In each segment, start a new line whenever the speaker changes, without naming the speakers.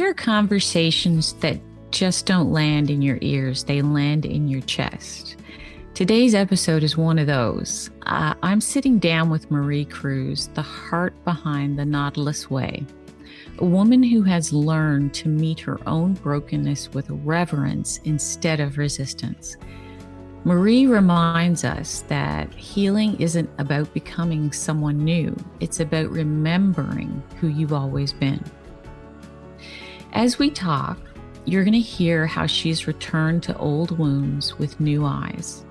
There are conversations that just don't land in your ears, they land in your chest. Today's episode is one of those. I'm sitting down with Marie Cruz, the heart behind the Nautilus way, a woman who has learned to meet her own brokenness with reverence instead of resistance. Marie reminds us that healing isn't about becoming someone new, it's about remembering who you've always been. As we talk, you're going to hear how she's returned to old wounds with new eyes,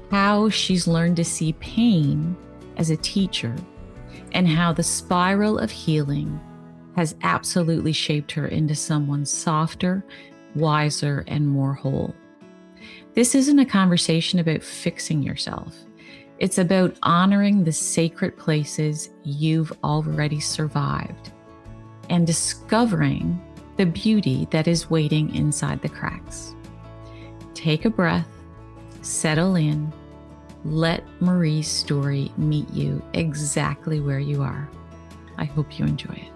how she's learned to see pain as a teacher, and how the spiral of healing has absolutely shaped her into someone softer, wiser, and more whole. This isn't a conversation about fixing yourself. It's about honoring the sacred places you've already survived and discovering the beauty that is waiting inside the cracks. Take a breath, settle in, let Marie's story meet you exactly where you are. I hope you enjoy it.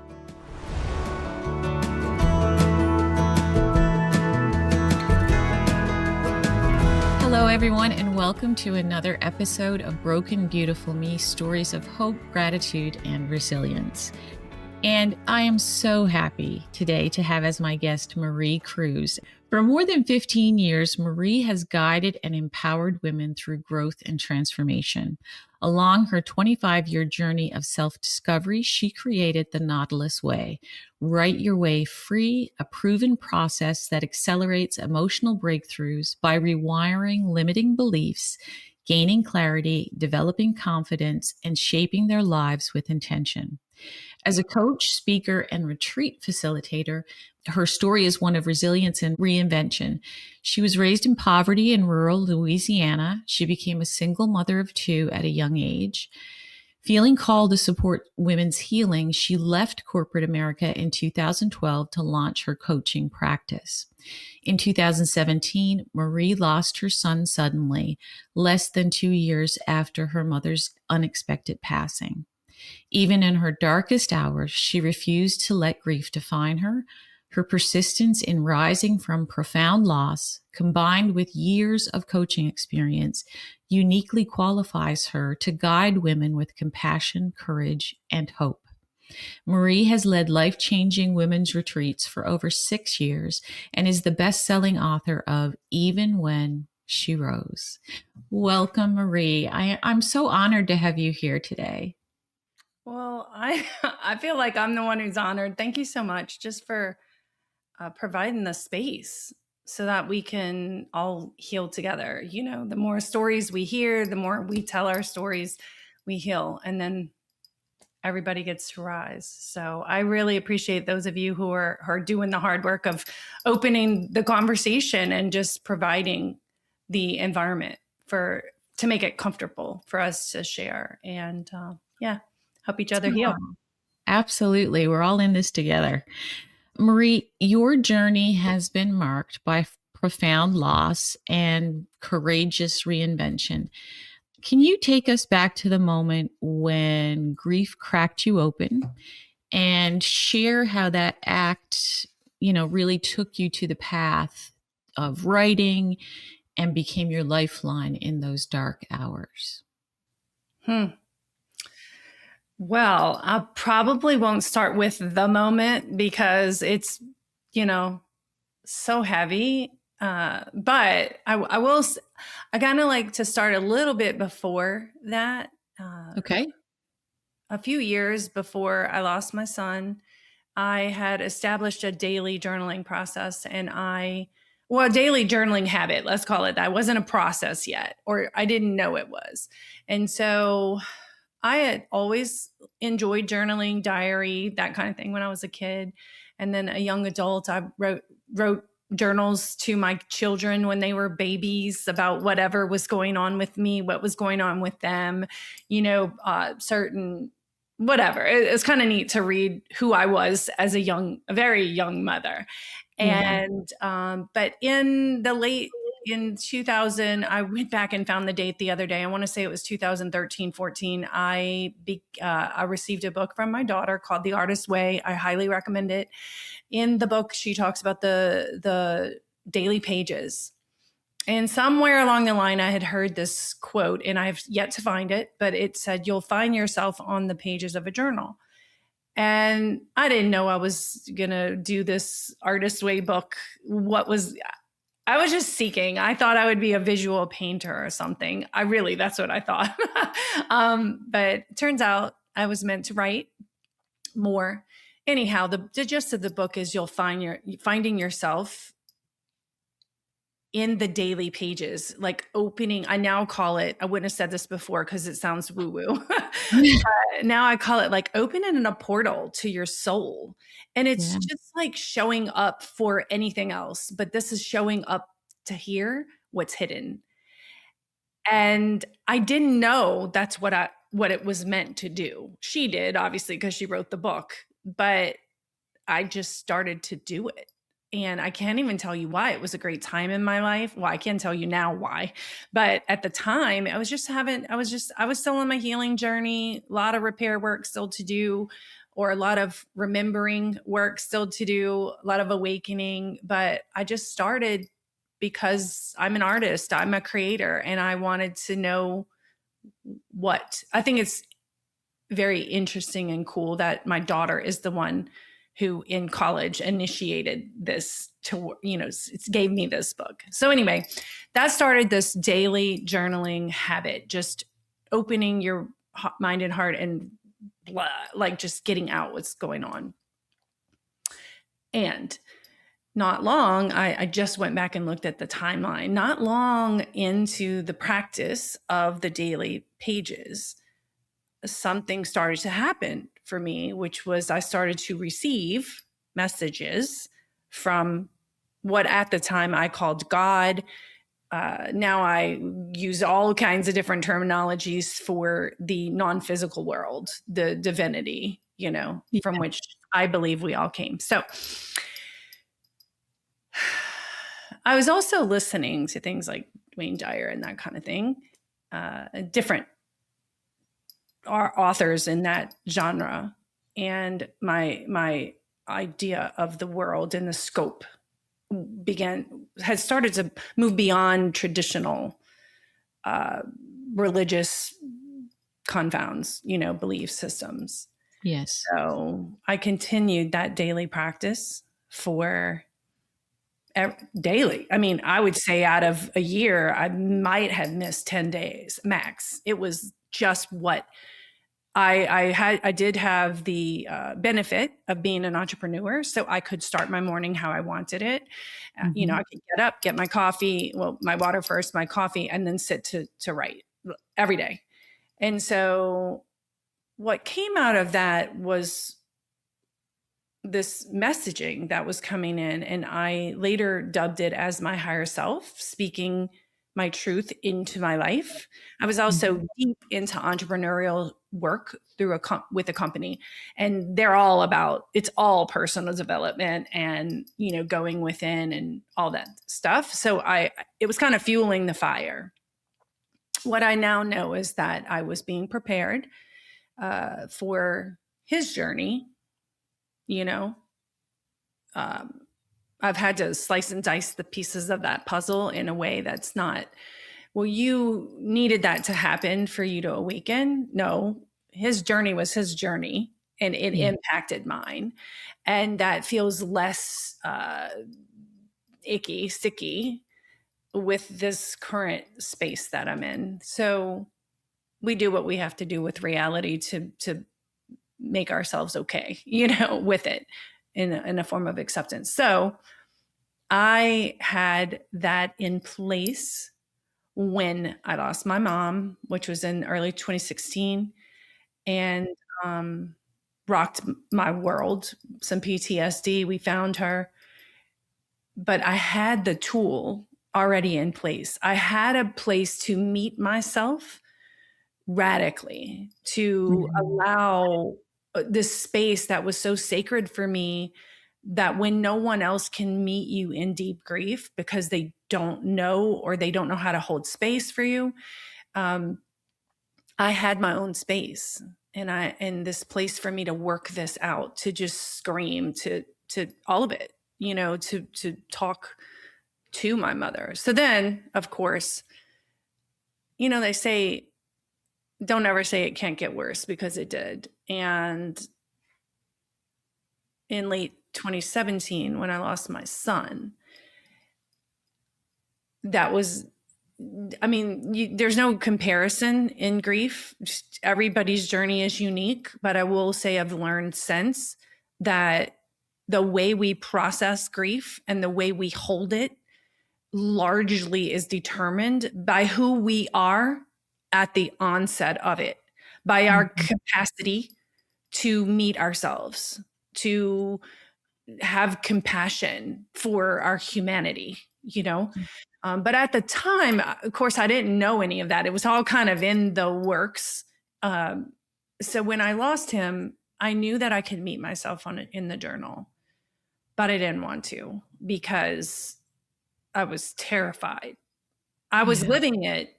Hello, everyone, and welcome to another episode of Broken Beautiful Me, stories of hope, gratitude, and resilience. And I am so happy today to have as my guest Marie Cruz. For more than 15 years, Marie has guided and empowered women through growth and transformation. Along her 25-year journey of self-discovery, she created the Nautilus Way. Write your way free, a proven process that accelerates emotional breakthroughs by rewiring limiting beliefs, gaining clarity, developing confidence, and shaping their lives with intention. As a coach, speaker, and retreat facilitator, her story is one of resilience and reinvention. She was raised in poverty in rural Louisiana. She became a single mother of two at a young age. Feeling called to support women's healing, she left corporate America in 2012 to launch her coaching practice. In 2017, Marie lost her son suddenly, less than 2 years after her mother's unexpected passing. Even in her darkest hours, she refused to let grief define her. Her persistence in rising from profound loss, combined with years of coaching experience, uniquely qualifies her to guide women with compassion, courage, and hope. Marie has led life-changing women's retreats for over 6 years and is the best-selling author of Even When She Rose. Welcome, Marie. I'm so honored to have you here today.
Well, I feel like I'm the one who's honored. Thank you so much just for providing the space so that we can all heal together. You know, the more stories we hear, the more we tell our stories, we heal, and then everybody gets to rise. So I really appreciate those of you who are doing the hard work of opening the conversation and just providing the environment to make it comfortable for us to share and help each other heal.
Absolutely. We're all in this together. Marie, your journey has been marked by profound loss and courageous reinvention. Can you take us back to the moment when grief cracked you open and share how that act, really took you to the path of writing and became your lifeline in those dark hours?
Well, I probably won't start with the moment because it's, so heavy. But I will, I kind of like to start a little bit before that.
Okay.
A few years before I lost my son, I had established a daily journaling process and a daily journaling habit, let's call it that. It wasn't a process yet, or I didn't know it was. And so I had always enjoyed journaling, diary, that kind of thing when I was a kid. And then a young adult, I wrote journals to my children when they were babies about whatever was going on with me, what was going on with them, certain whatever. It's kind of neat to read who I was as a very young mother. And, but in the late in 2000, I went back and found the date the other day. I want to say it was 2013, 14. I received a book from my daughter called The Artist's Way. I highly recommend it. In the book, she talks about the daily pages. And somewhere along the line, I had heard this quote, and I've yet to find it, but it said, "You'll find yourself on the pages of a journal." And I didn't know I was going to do this Artist Way book. I was just seeking. I thought I would be a visual painter or something. That's what I thought. But it turns out I was meant to write more. Anyhow, the gist of the book is you'll finding yourself in the daily pages, like opening. I now call it, I wouldn't have said this before because it sounds woo-woo. Now I call it like opening a portal to your soul. And it's just like showing up for anything else. But this is showing up to hear what's hidden. And I didn't know that's what it was meant to do. She did, obviously, because she wrote the book. But I just started to do it. And I can't even tell you why. It was a great time in my life. Well, I can tell you now why. But at the time, I was still on my healing journey, a lot of repair work still to do, or a lot of remembering work still to do, a lot of awakening. But I just started because I'm an artist, I'm a creator, and I wanted to know what. I think it's very interesting and cool that my daughter is the one who in college initiated this it gave me this book. So anyway, that started this daily journaling habit, just opening your mind and heart and blah, like just getting out what's going on. And not long, I just went back and looked at the timeline, not long into the practice of the daily pages, something started to happen for me, which was I started to receive messages from what at the time I called God. Now I use all kinds of different terminologies for the non-physical world, the divinity, from which I believe we all came. So I was also listening to things like Wayne Dyer and that kind of thing, different authors in that genre, and my idea of the world and the scope has started to move beyond traditional religious confounds, belief systems.
Yes.
So I continued that daily practice for daily. I mean, I would say out of a year, I might have missed 10 days max. It was just what I did have the benefit of being an entrepreneur, so I could start my morning how I wanted it. I could get up, get my coffee, my water first, my coffee, and then sit to write every day. And so what came out of that was this messaging that was coming in, and I later dubbed it as my higher self speaking my truth into my life. I was also deep into entrepreneurial work through with a company, and it's all personal development and, going within and all that stuff. So it was kind of fueling the fire. What I now know is that I was being prepared for his journey. I've had to slice and dice the pieces of that puzzle in a way that's not, well, you needed that to happen for you to awaken. No, his journey was his journey, and it impacted mine. And that feels less sticky with this current space that I'm in. So we do what we have to do with reality to make ourselves okay, with it in a form of acceptance. So I had that in place when I lost my mom, which was in early 2016, and rocked my world, some PTSD. We found her, but I had the tool already in place. I had a place to meet myself radically, to allow this space that was so sacred for me, that when no one else can meet you in deep grief because they don't know, or they don't know how to hold space for you. I had my own space, and this place for me to work this out, to just scream to all of it, to talk to my mother. So then, of course, they say, don't ever say it can't get worse, because it did. And in late 2017, when I lost my son, that was, there's no comparison in grief. Just everybody's journey is unique, but I will say I've learned since that the way we process grief and the way we hold it largely is determined by who we are at the onset of it, by our capacity to meet ourselves, to have compassion for our humanity, But at the time, of course, I didn't know any of that. It was all kind of in the works. So when I lost him, I knew that I could meet myself in the journal, but I didn't want to, because I was terrified. I was living it,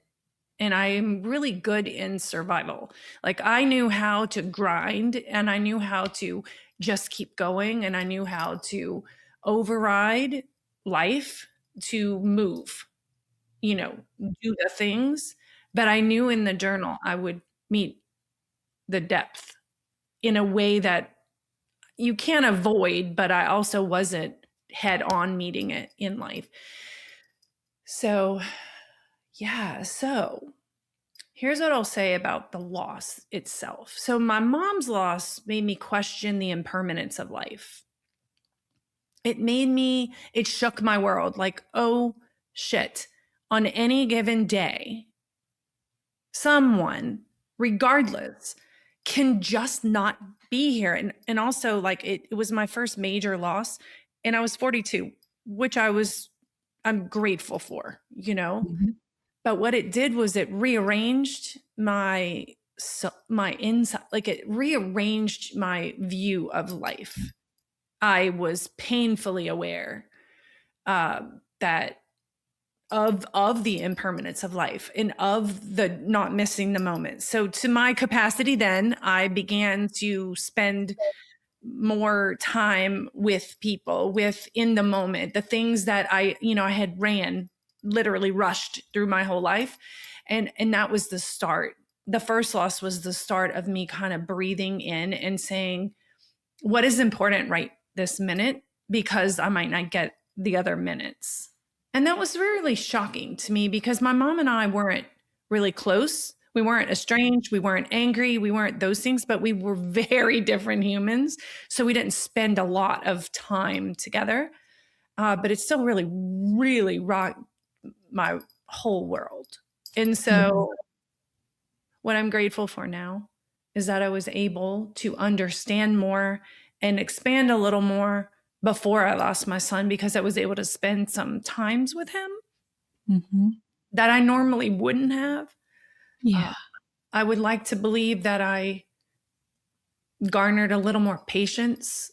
and I am really good in survival. Like, I knew how to grind, and I knew how to just keep going, and I knew how to override life to move, do the things. But I knew in the journal I would meet the depth in a way that you can't avoid, but I also wasn't head on meeting it in life. So, so here's what I'll say about the loss itself. So my mom's loss made me question the impermanence of life. It shook my world. Like, oh shit, on any given day, someone, regardless, can just not be here. And also, like, it was my first major loss, and I was 42, which I'm grateful for, But what it did was it rearranged my inside, like, it rearranged my view of life. I was painfully aware that of the impermanence of life, and of the not missing the moment. So to my capacity, then I began to spend more time with people, in the moment, the things that I had literally rushed through my whole life. And that was the start. The first loss was the start of me kind of breathing in and saying, what is important right this minute? Because I might not get the other minutes. And that was really shocking to me, because my mom and I weren't really close. We weren't estranged. We weren't angry. We weren't those things, but we were very different humans. So we didn't spend a lot of time together. But it still really, really rocked my whole world. And so what I'm grateful for now is that I was able to understand more and expand a little more before I lost my son, because I was able to spend some times with him that I normally wouldn't have.
Yeah.
I would like to believe that I garnered a little more patience,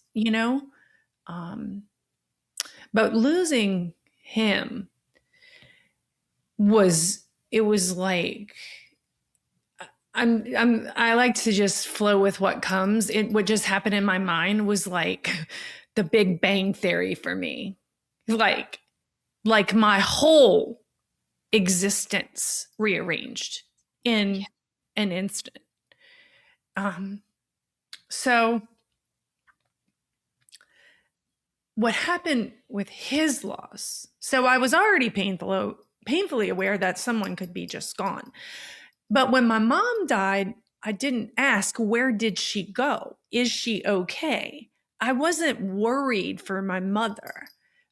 but losing him was like, I like to just flow with what comes. What just happened in my mind was like the Big Bang Theory for me. Like my whole existence rearranged in an instant. So what happened with his loss? So I was already painfully aware that someone could be just gone. But when my mom died, I didn't ask, where did she go? Is she okay? I wasn't worried for my mother.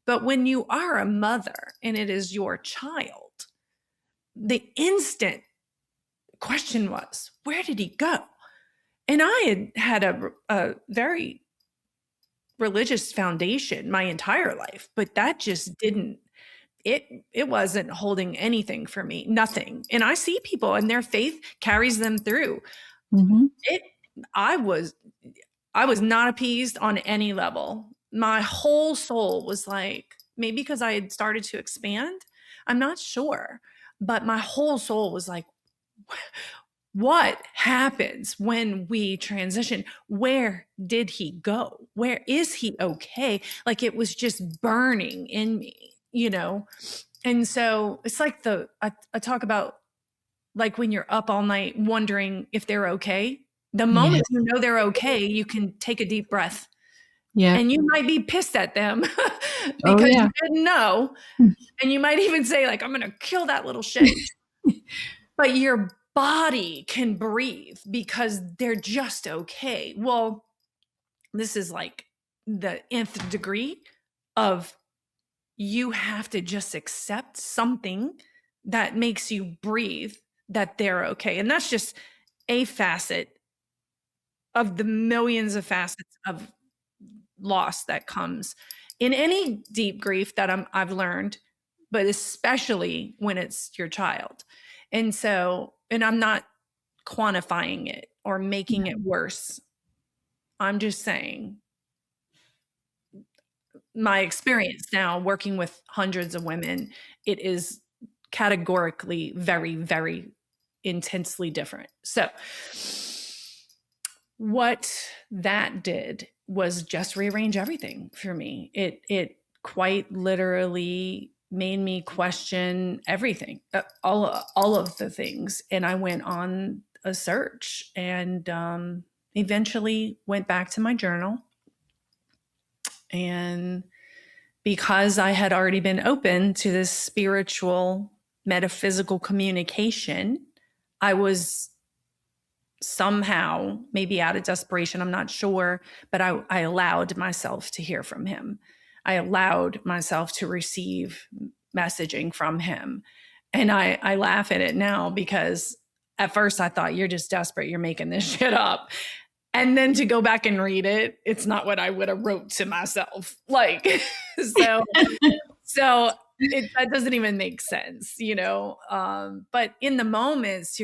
But when you are a mother and it is your child, the instant question was, where did he go? And I had a very religious foundation my entire life, but that just didn't, it wasn't holding anything for me, nothing. And I see people and their faith carries them through. I was not appeased on any level. My whole soul was like, maybe because I had started to expand, I'm not sure. But my whole soul was like, what happens when we transition? Where did he go? Where is he okay? Like it was just burning in me, you know? And so it's like I talk about like when you're up all night wondering if they're okay. The moment
Yes.
you know they're okay, you can take a deep breath.
Yeah.
And you might be pissed at them
Oh,
because
yeah.
you didn't know. And you might even say, like, I'm going to kill that little shit. But your body can breathe because they're just okay. Well, this is like the nth degree of you have to just accept something that makes you breathe, that they're okay. And that's just a facet of the millions of facets of loss that comes in any deep grief that I've learned, but especially when it's your child. And so, and I'm not quantifying it or making it worse. I'm just saying my experience now working with hundreds of women, it is categorically very, very intensely different. So, what that did was just rearrange everything for me. It quite literally made me question everything, all of the things, and I went on a search and eventually went back to my journal. And because I had already been open to this spiritual, metaphysical communication, I was somehow, maybe out of desperation, I'm not sure, but I allowed myself to hear from him. I allowed myself to receive messaging from him. And I laugh at it now because at first I thought, you're just desperate, you're making this shit up. And then to go back and read it, it's not what I would have wrote to myself. Like, so that doesn't even make sense, you know? But in the moments,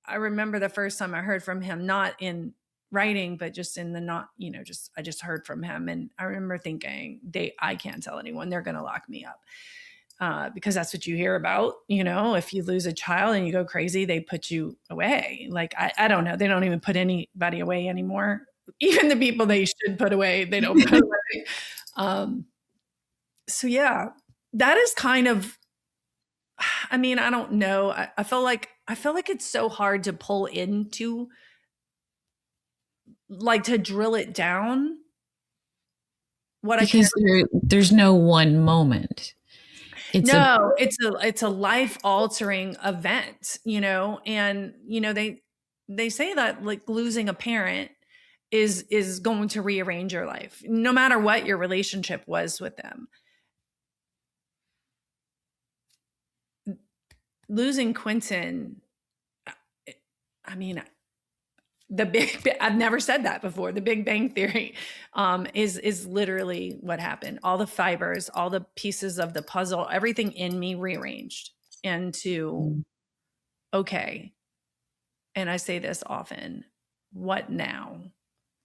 I remember the first time I heard from him, not in writing, but just in the not, you know, I just heard from him. And I remember thinking, I can't tell anyone, they're going to lock me up. Because that's what you hear about, you know, if you lose a child and you go crazy, they put you away. Like, I don't know. They don't even put anybody away anymore. Even the people they should put away, they don't put away. So yeah, that is kind of, I mean, I don't know. I feel like it's so hard to pull into, like, to drill it down.
Because there's no one moment.
It's a life altering event, you know, and you know they say that like losing a parent is going to rearrange your life, no matter what your relationship was with them. Losing Quentin, I mean, I've never said that before. The Big Bang Theory is literally what happened. All the fibers, all the pieces of the puzzle, everything in me rearranged into, okay. And I say this often, what now?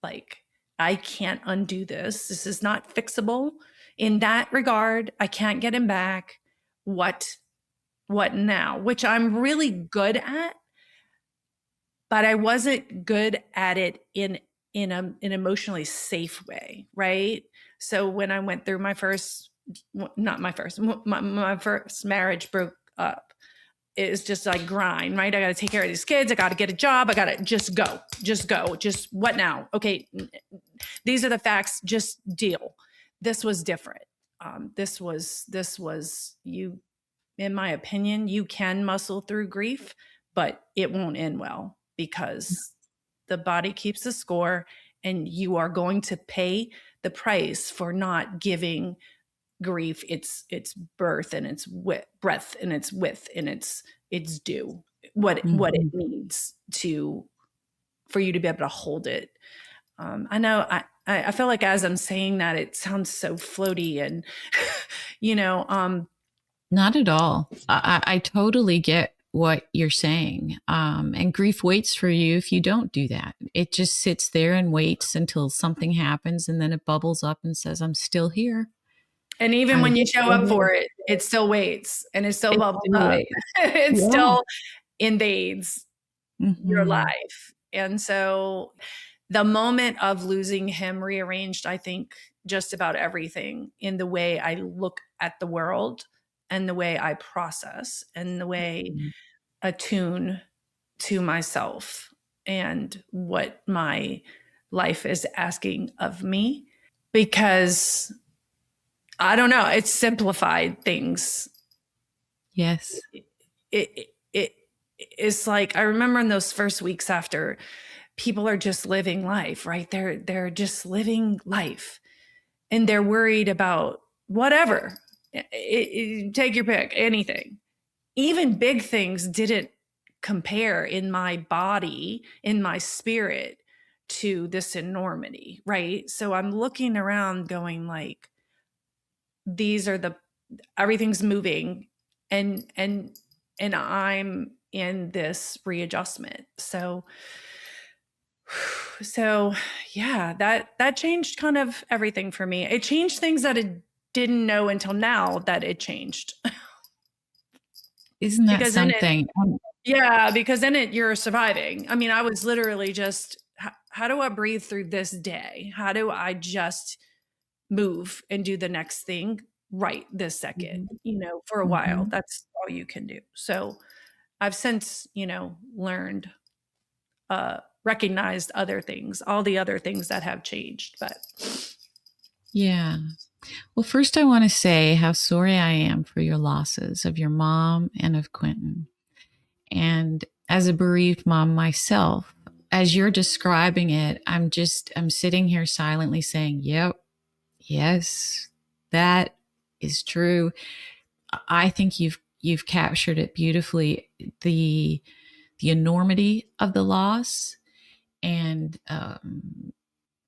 Like, I can't undo this. This is not fixable. In that regard, I can't get him back. What now? Which I'm really good at, but I wasn't good at it in an emotionally safe way, right? So when I went through my first marriage broke up, it was just like grind, right? I got to take care of these kids. I got to get a job. I got to just go. Just what now? Okay. These are the facts. Just deal. This was different. This was you, in my opinion, you can muscle through grief, but it won't end well because the body keeps the score and you are going to pay the price for not giving grief its birth and its breath and its width and its due, what it needs for you to be able to hold it. I know I feel like as I'm saying that, it sounds so floaty and you know,
not at all. I totally get what you're saying. And grief waits for you if you don't do that. It just sits there and waits until something happens and then it bubbles up and says, I'm still here.
And even
I
when you show up
still,
for it, it still waits and it still
it
bubbles
still
up.
waits.
It
Yeah.
still invades your
Hmm.
life. And so the moment of losing him rearranged, I think, just about everything in the way I look at the world and the way I process and the way attune to myself and what my life is asking of me. Because I don't know, it's simplified things.
Yes.
It it's like I remember in those first weeks after, people are just living life, right? They're just living life and they're worried about whatever. Take your pick, anything. Even big things didn't compare in my body, in my spirit to this enormity, right? So I'm looking around going like, these are the everything's moving and I'm in this readjustment. So yeah, that changed kind of everything for me. It changed things that it didn't know until now that it changed.
Isn't that
Because in it,
something?
yeah, because in it you're surviving. I mean, I was literally just how do I breathe through this day? How do I just move and do the next thing right this second,
Mhm.
for a while.
Mhm.
That's all you can do. So I've since, learned, recognized other things, all the other things that have changed. But
Yeah. Well, first, I want to say how sorry I am for your losses of your mom and of Quentin. And as a bereaved mom myself, as you're describing it, I'm sitting here silently saying, yep, yes, that is true. I think you've captured it beautifully. The enormity of the loss, and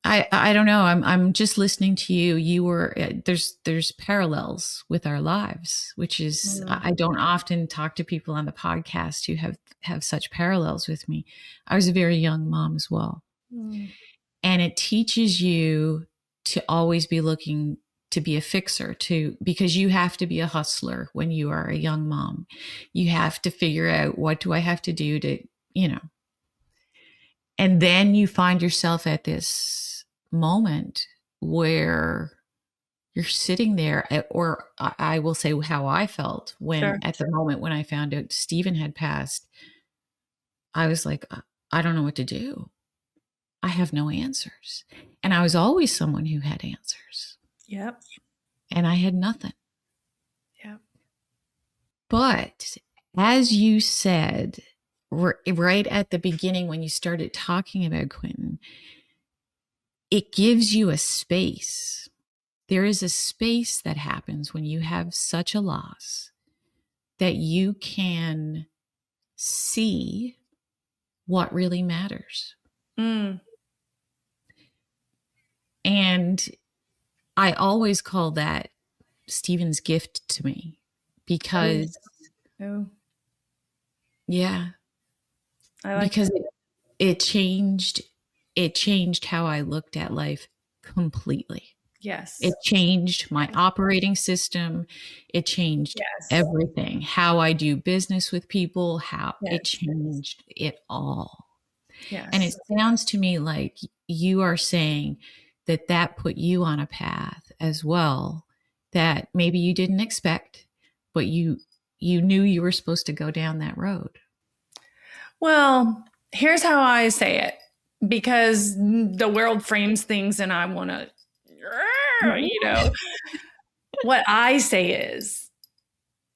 I don't know. I'm just listening to you. You were there's parallels with our lives, which is
mm,
I don't often talk to people on the podcast who have such parallels with me. I was a very young mom as well,
mm,
and it teaches you to always be looking to be a fixer to because you have to be a hustler when you are a young mom. You have to figure out what do I have to do to you know and then you find yourself at this moment where you're sitting there, or I will say how I felt when
sure.
at the moment when I found out Stephen had passed. I was like, I don't know what to do. I have no answers. And I was always someone who had answers,
Yep.
and I had nothing.
Yep.
But as you said, right at the beginning when you started talking about Quentin, it gives you a space. There is a space that happens when you have such a loss that you can see what really matters.
Mm.
And I always call that Stephen's gift to me
Oh,
because,
oh,
yeah,
I like
because
that.
it changed how I looked at life completely. It
Yes.
changed my
Yes.
operating system. It changed
Yes.
everything. How I do business with people, how it
Yes.
changed it all. And it
Yes.
sounds to me like you are saying that that put you on a path as well that maybe you didn't expect, but you knew you were supposed to go down that road.
Well, here's how I say it because the world frames things and I want to, what I say is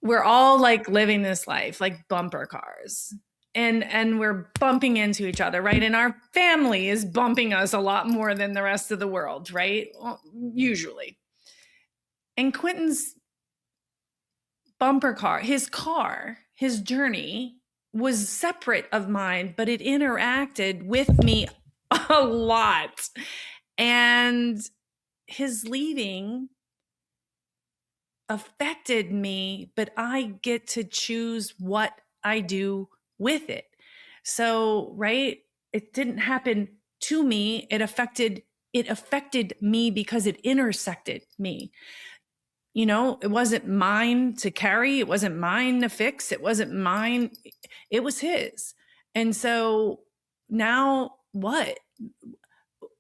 we're all like living this life like bumper cars and we're bumping into each other, right? And our family is bumping us a lot more than the rest of the world, right? Usually. And Quentin's car, his journey was separate of mine, but it interacted with me a lot. And his leaving affected me, but I get to choose what I do with it. So, right? It didn't happen to me. It affected me because it intersected me. it wasn't mine to carry. It wasn't mine to fix. It wasn't mine. It was his. And so now what?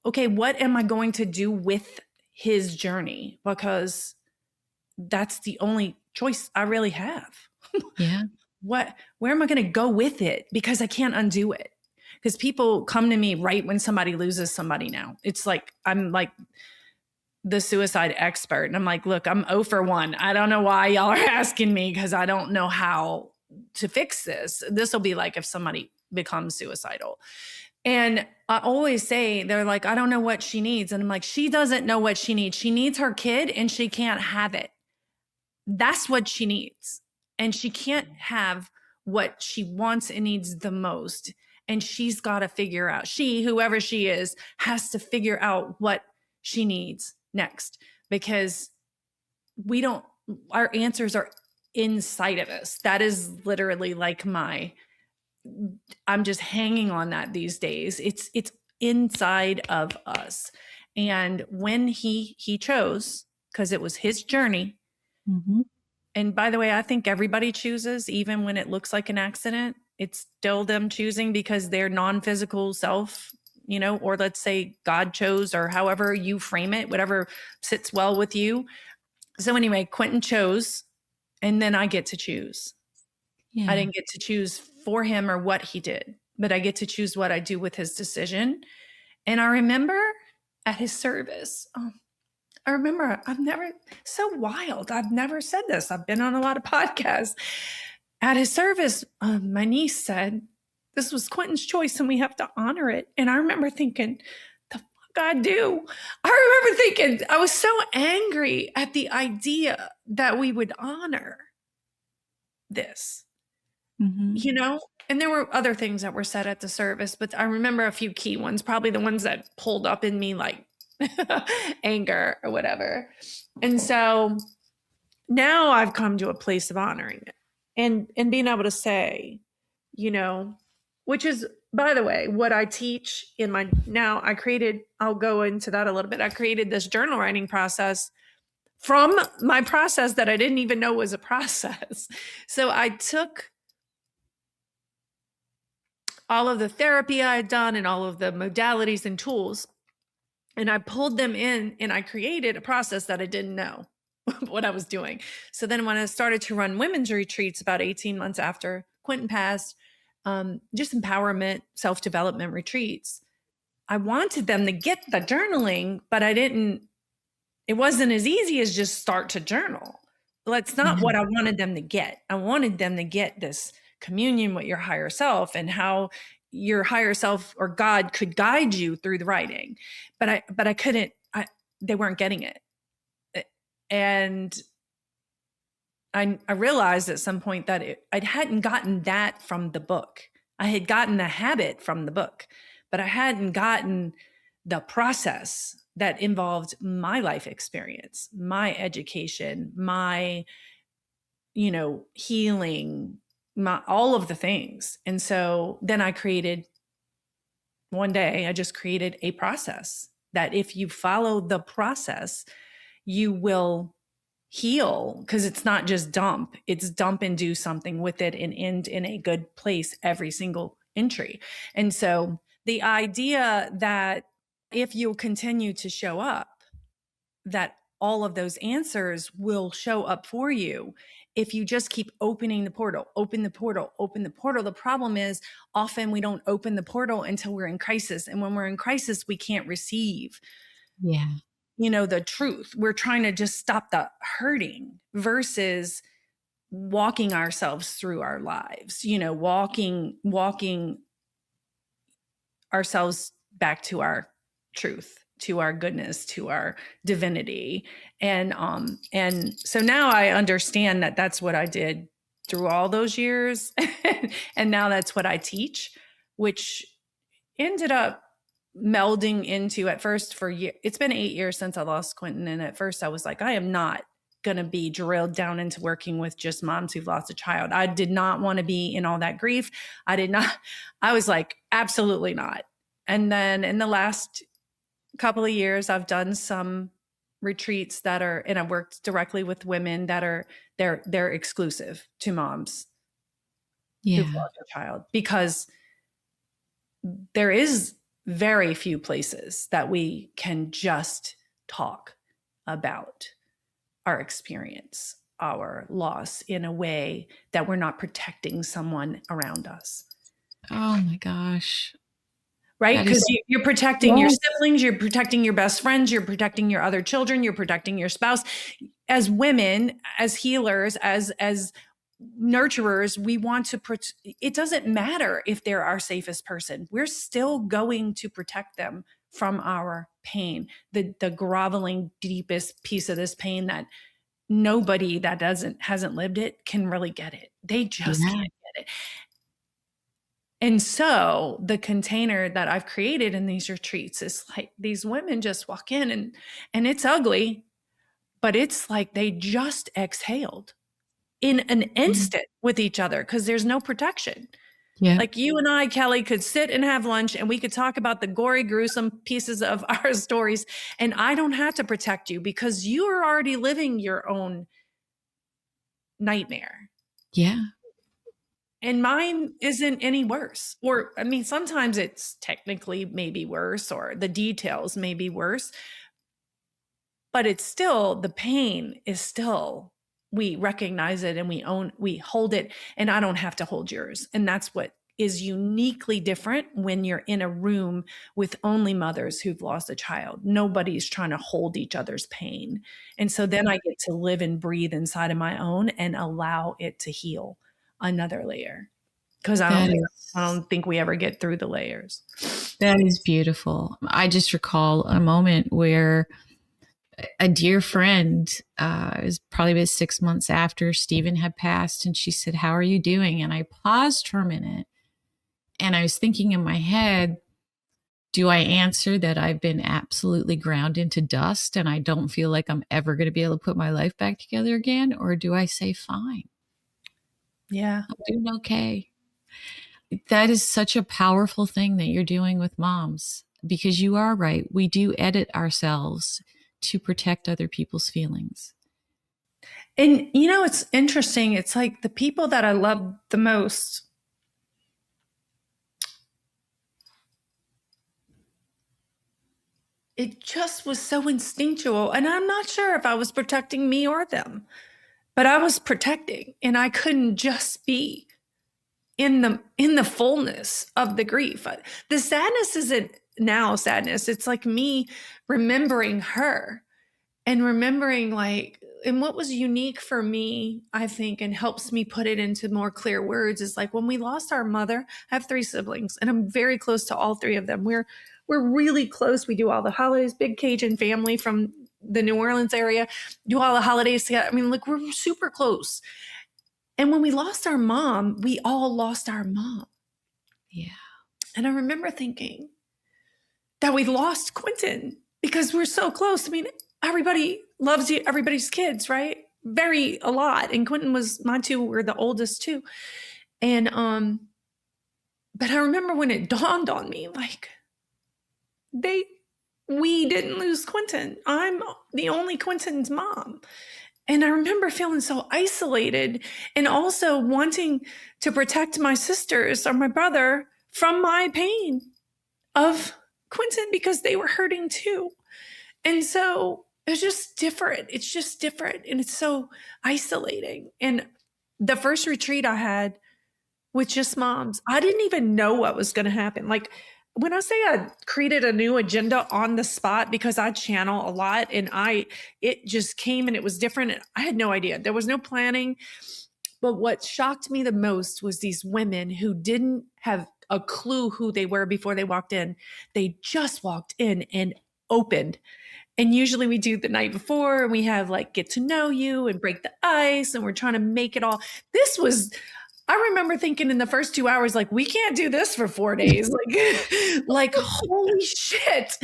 Okay, what am I going to do with his journey? Because that's the only choice I really have.
Yeah.
Where am I going to go with it? Because I can't undo it. Because people come to me right when somebody loses somebody now. It's like, I'm like the suicide expert. And I'm like, look, I'm 0 for 1. I don't know why y'all are asking me, because I don't know how to fix this. This will be like if somebody becomes suicidal. And I always say, they're like, I don't know what she needs. And I'm like, she doesn't know what she needs. She needs her kid and she can't have it. That's what she needs. And she can't have what she wants and needs the most. And she's got to figure out, whoever she is, has to figure out what she needs next, because our answers are inside of us. That is literally like I'm just hanging on that these days. It's inside of us. And when he chose, because it was his journey.
Mm-hmm.
And by the way, I think everybody chooses, even when it looks like an accident. It's still them choosing, because their non-physical self, or let's say God chose, or however you frame it, whatever sits well with you. So anyway, Quentin chose, and then I get to choose.
Yeah.
I didn't get to choose for him or what he did, but I get to choose what I do with his decision. And I remember at his service, so wild. I've never said this. I've been on a lot of podcasts. At his service, my niece said, this was Quentin's choice and we have to honor it. And I remember thinking, the fuck I do? I remember thinking, I was so angry at the idea that we would honor this, and there were other things that were said at the service, but I remember a few key ones, probably the ones that pulled up in me, like anger or whatever. And so now I've come to a place of honoring it and being able to say, which is, by the way, what I teach in I'll go into that a little bit. I created this journal writing process from my process that I didn't even know was a process. So I took all of the therapy I had done and all of the modalities and tools, and I pulled them in and I created a process that I didn't know what I was doing. So then when I started to run women's retreats about 18 months after Quentin passed, just empowerment, self-development retreats, I wanted them to get the journaling, but it wasn't as easy as just start to journal. That's not what I wanted them to get. I wanted them to get this communion with your higher self and how your higher self or God could guide you through the writing. But I couldn't, they weren't getting it. And I realized at some point that I hadn't gotten that from the book. I had gotten the habit from the book, but I hadn't gotten the process that involved my life experience, my education, my, healing, all of the things. And so then one day I just created a process that if you follow the process, you will heal, because it's not just dump, it's dump and do something with it and end in a good place every single entry. And so the idea that if you continue to show up, that all of those answers will show up for you. If you just keep opening the portal, open the portal, open the portal. The problem is often we don't open the portal until we're in crisis. And when we're in crisis, we can't receive the truth. We're trying to just stop the hurting versus walking ourselves through our lives, walking ourselves back to our truth, to our goodness, to our divinity. And so now I understand that that's what I did through all those years. And now that's what I teach, which ended up melding into, at first for years, it's been 8 years since I lost Quentin. And at first I was like, I am not going to be drilled down into working with just moms who've lost a child. I did not want to be in all that grief. I was like, absolutely not. And then in the last couple of years, I've done some retreats that are, and I've worked directly with women that are, they're exclusive to moms who've
Yeah.
lost a child, because there is very few places that we can just talk about our experience, our loss, in a way that we're not protecting someone around us.
Oh my gosh.
Right?
That
Because
is,
you're protecting your
yes.
siblings, you're protecting your best friends, you're protecting your other children, you're protecting your spouse. As women, as healers, as nurturers, we want to it doesn't matter if they're our safest person. We're still going to protect them from our pain, the groveling deepest piece of this pain that nobody that hasn't lived it can really get it. They just
Yeah.
can't get it. And so the container that I've created in these retreats is like, these women just walk in, and it's ugly, but it's like they just exhaled in an
Mm.
instant with each other, because there's no protection.
Yeah.
Like you and I, Kelly, could sit and have lunch and we could talk about the gory, gruesome pieces of our stories. And I don't have to protect you because you are already living your own nightmare.
Yeah.
And mine isn't any worse. Or, I mean, sometimes it's technically maybe worse, or the details may be worse, but it's still, the pain is still, we recognize it and we hold it, and I don't have to hold yours. And that's what is uniquely different when you're in a room with only mothers who've lost a child. Nobody's trying to hold each other's pain. And so then I get to live and breathe inside of my own and allow it to heal another layer. Because
That
I
is,
don't think we ever get through the layers.
that is beautiful. I just recall a moment where a dear friend, it was probably about 6 months after Stephen had passed, and she said, "How are you doing?" And I paused for a minute, and I was thinking in my head, do I answer that I've been absolutely ground into dust and I don't feel like I'm ever going to be able to put my life back together again? Or do I say, fine,
Yeah.
I'm doing okay? That is such a powerful thing that you're doing with moms, because you are right. We do edit ourselves to protect other people's feelings.
And it's interesting. It's like the people that I love the most, it just was so instinctual. And I'm not sure if I was protecting me or them, but I was protecting, and I couldn't just be in the fullness of the grief. The sadness isn't now sadness. It's like me remembering her and remembering, like, and what was unique for me, I think, and helps me put it into more clear words, is like when we lost our mother. I have 3 siblings, and I'm very close to all 3 of them. We're really close. We do all the holidays, big Cajun family from the New Orleans area, do all the holidays together. I mean, like, we're super close. And when we lost our mom, we all lost our mom.
Yeah.
And I remember thinking that we lost Quentin because we're so close. I mean, everybody loves you, everybody's kids, right? A lot. And Quentin was, my 2 were the oldest too. And but I remember when it dawned on me, like, we didn't lose Quentin. I'm the only Quentin's mom. And I remember feeling so isolated, and also wanting to protect my sisters or my brother from my pain of Quentin, because they were hurting too. And so it's just different. It's just different. And it's so isolating. And the first retreat I had with just moms, I didn't even know what was going to happen. Like, when I say I created a new agenda on the spot, because I channel a lot, and it just came and it was different. I had no idea. There was no planning. But what shocked me the most was these women who didn't have a clue who they were before they walked in. They just walked in and opened. And usually we do the night before, and we have like get to know you and break the ice, and we're trying to make it all. I remember thinking in the first 2 hours, like, we can't do this for 4 days. Like holy shit.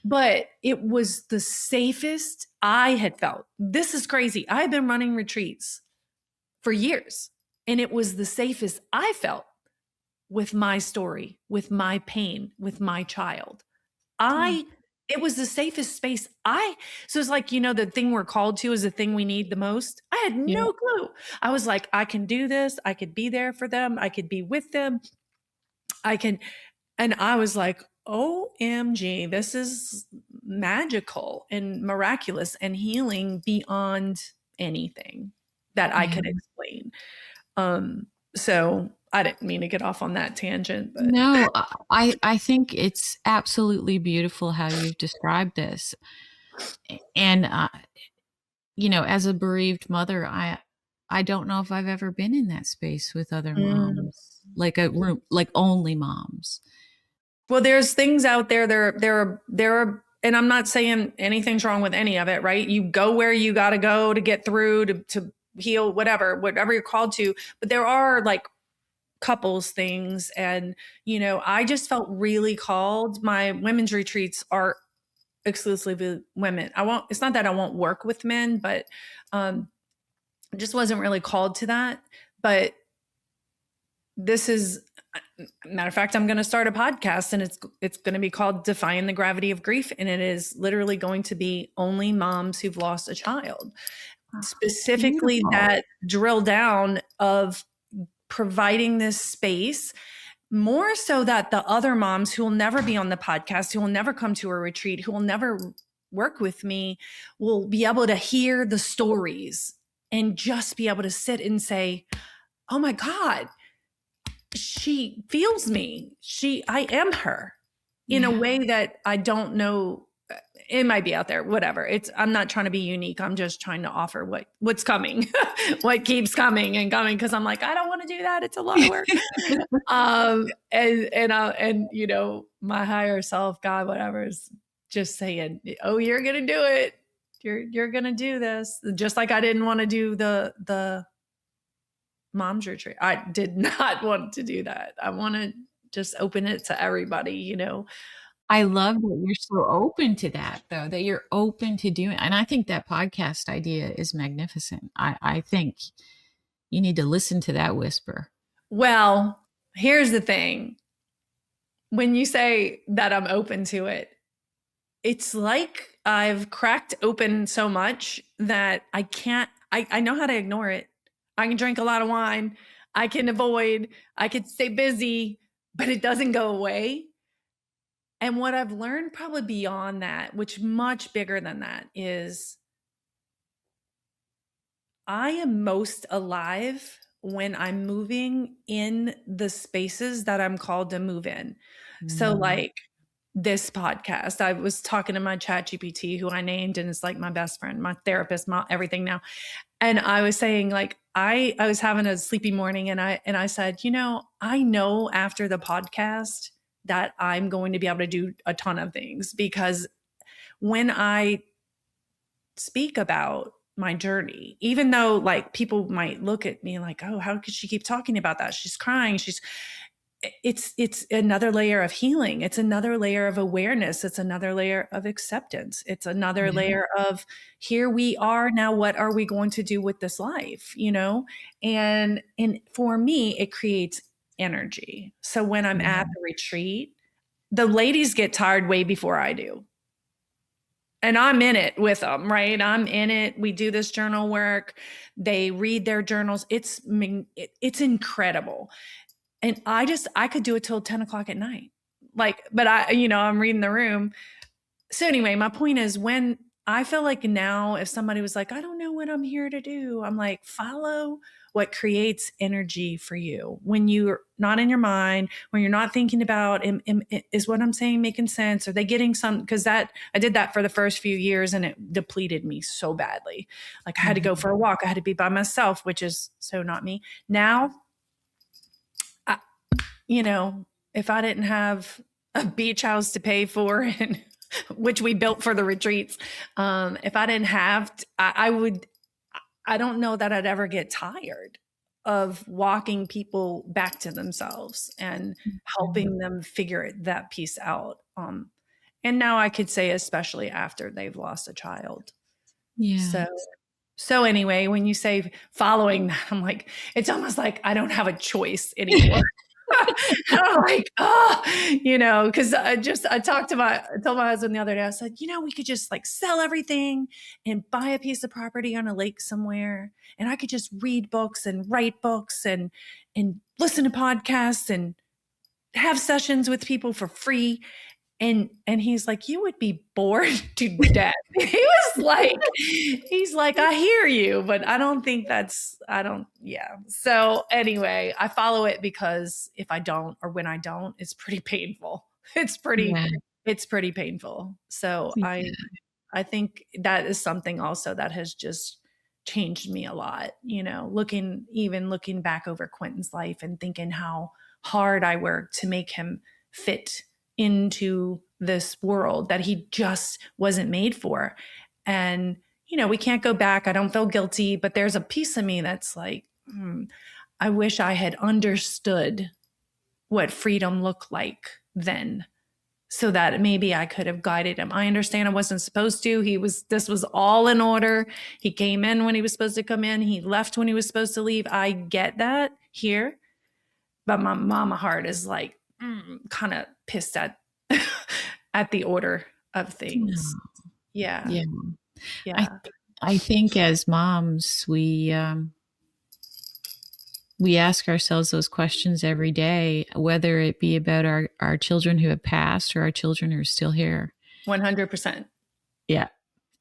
But it was the safest I had felt. This is crazy. I've been running retreats for years, and it was the safest I felt with my story, with my pain, with my child.
Oh,
I it was the safest space. So it's like, the thing we're called to is the thing we need the most. I had
Yeah.
no clue. I was like, I can do this. I could be there for them. I could be with them. I can, and I was like, OMG, this is magical and miraculous and healing beyond anything that I
Yeah.
could explain. So I didn't mean to get off on that tangent, but
No, I think it's absolutely beautiful how you've described this. And as a bereaved mother, I don't know if I've ever been in that space with other
mm.
moms, like a room, like only moms.
Well, there's things out there. And I'm not saying anything's wrong with any of it, right? You go where you got to go to get through to heal, whatever you're called to. But there are like couples things, and I just felt really called. My women's retreats are exclusively women. It's not that I won't work with men, but I just wasn't really called to that. But this is, matter of fact, I'm going to start a podcast, and it's going to be called Defying the Gravity of Grief, and it is literally going to be only moms who've lost a child, specifically
Beautiful.
that drill down of providing this space, more so that the other moms who will never be on the podcast, who will never come to a retreat, who will never work with me, will be able to hear the stories and just be able to sit and say, oh my God, she feels me. I am her in a way that I don't know. It might be out there, whatever. I'm not trying to be unique. I'm just trying to offer what's coming, what keeps coming and coming. Cause I'm like, I don't want to do that. It's a lot of work. And my higher self, God, whatever, is just saying, oh, you're going to do it. You're going to do this. Just like I didn't want to do the mom's retreat. I did not want to do that. I want to just open it to everybody.
I love that you're so open to that, though, that you're open to doing, and I think that podcast idea is magnificent. I think you need to listen to that whisper.
Well, here's the thing. When you say that I'm open to it, it's like I've cracked open so much that I know how to ignore it. I can drink a lot of wine. I can avoid, I could stay busy, but it doesn't go away. And what I've learned probably beyond that, which much bigger than that, is I am most alive when I'm moving in the spaces that I'm called to move in. So like this podcast, I was talking to my chat GPT, who I named, and it's like my best friend, my therapist, everything now. And I was saying, like, I was having a sleepy morning, and I said, I know after the podcast that I'm going to be able to do a ton of things, because when I speak about my journey, even though like people might look at me like, oh, how could she keep talking about that? She's crying. It's another layer of healing. It's another layer of awareness. It's another layer of acceptance. It's another layer of, here we are now. What are we going to do with this life? And for me, it creates energy. So when I'm at the retreat, the ladies get tired way before I do. And I'm in it with them, right? I'm in it. We do this journal work. They read their journals. It's incredible. And I could do it till 10 o'clock at night. But I'm reading the room. So anyway, my point is, when I feel like now, if somebody was like, I don't know what I'm here to do, I'm like, follow what creates energy for you. When you're not in your mind, when you're not thinking about, is what I'm saying making sense? Are they getting some? Because I did that for the first few years, and it depleted me so badly. Like I had to go for a walk. I had to be by myself, which is so not me. Now, if I didn't have a beach house to pay for, and which we built for the retreats, if I didn't have, I don't know that I'd ever get tired of walking people back to themselves and helping them figure that piece out. And now I could say, especially after they've lost a child.
Yeah.
So anyway, when you say following that, I'm like, it's almost like I don't have a choice anymore. And I'm like, oh, because I told my husband the other day, I said, we could just like sell everything and buy a piece of property on a lake somewhere. And I could just read books and write books and listen to podcasts and have sessions with people for free. And he's like, you would be bored to death. He's like, I hear you, but I don't think yeah. So anyway, I follow it because if I don't, or when I don't, it's pretty painful.
Yeah.
It's pretty painful. So I think that is something also that has just changed me a lot, looking back over Quentin's life and thinking how hard I worked to make him fit into this world that he just wasn't made for. And, we can't go back. I don't feel guilty, but there's a piece of me that's like, I wish I had understood what freedom looked like then, so that maybe I could have guided him. I understand I wasn't supposed to. This was all in order. He came in when he was supposed to come in. He left when he was supposed to leave. I get that here. But my mama heart is like kind of pissed at at the order of things. Yeah.
Yeah.
Yeah.
I think as moms, we ask ourselves those questions every day, whether it be about our children who have passed or our children who are still here.
100%.
Yeah.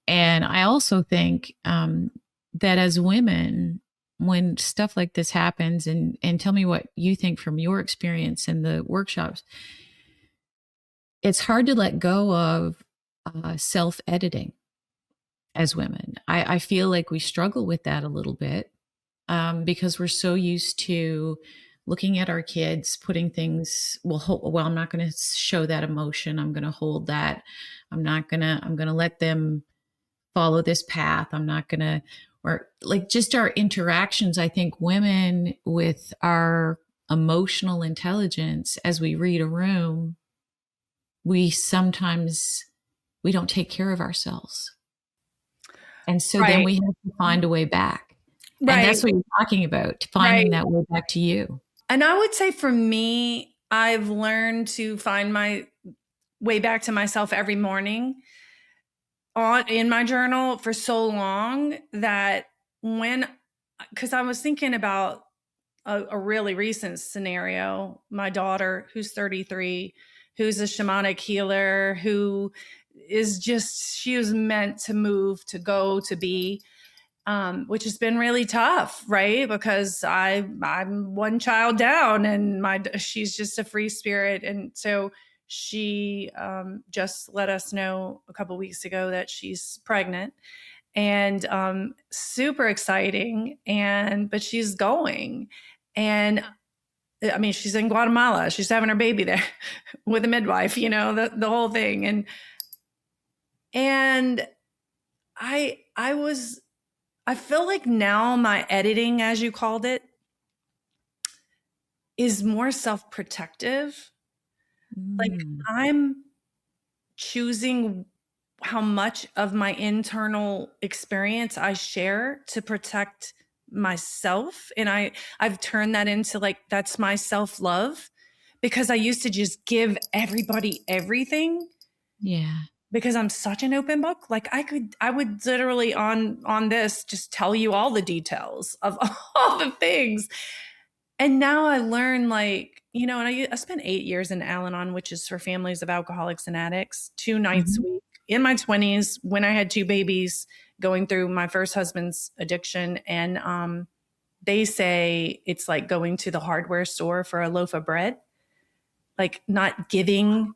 And I also think that as women, when stuff like this happens, and tell me what you think from your experience in the workshops, it's hard to let go of self-editing as women. I feel like we struggle with that a little bit because we're so used to looking at our kids, putting things, well, I'm not going to show that emotion. I'm going to hold that. I'm going to let them follow this path. I'm not going to, or like just our interactions. I think women with our emotional intelligence, as we read a room, we don't take care of ourselves. And so then we have to find a way back. Right. And that's what you're talking about, finding that way back to you.
And I would say for me, I've learned to find my way back to myself every morning in my journal for so long that because I was thinking about a really recent scenario, my daughter, who's 33, who's a shamanic healer, who is she was meant to move, to go, to be, which has been really tough, right? Because I'm one child down and she's just a free spirit. And so she just let us know a couple of weeks ago that she's pregnant, and super exciting. But she's going, and I mean, she's in Guatemala. She's having her baby there with a midwife, the whole thing. And I feel like now my editing, as you called it, is more self-protective. Like I'm choosing how much of my internal experience I share to protect myself. And I've turned that into like, that's my self-love, because I used to just give everybody everything.
Yeah.
Because I'm such an open book. Like I would literally on this just tell you all the details of all the things. And now I learn, like, and I spent 8 years in Al-Anon, which is for families of alcoholics and addicts, 2 nights a week in my 20s when I had 2 babies, going through my first husband's addiction. And they say it's like going to the hardware store for a loaf of bread, like not giving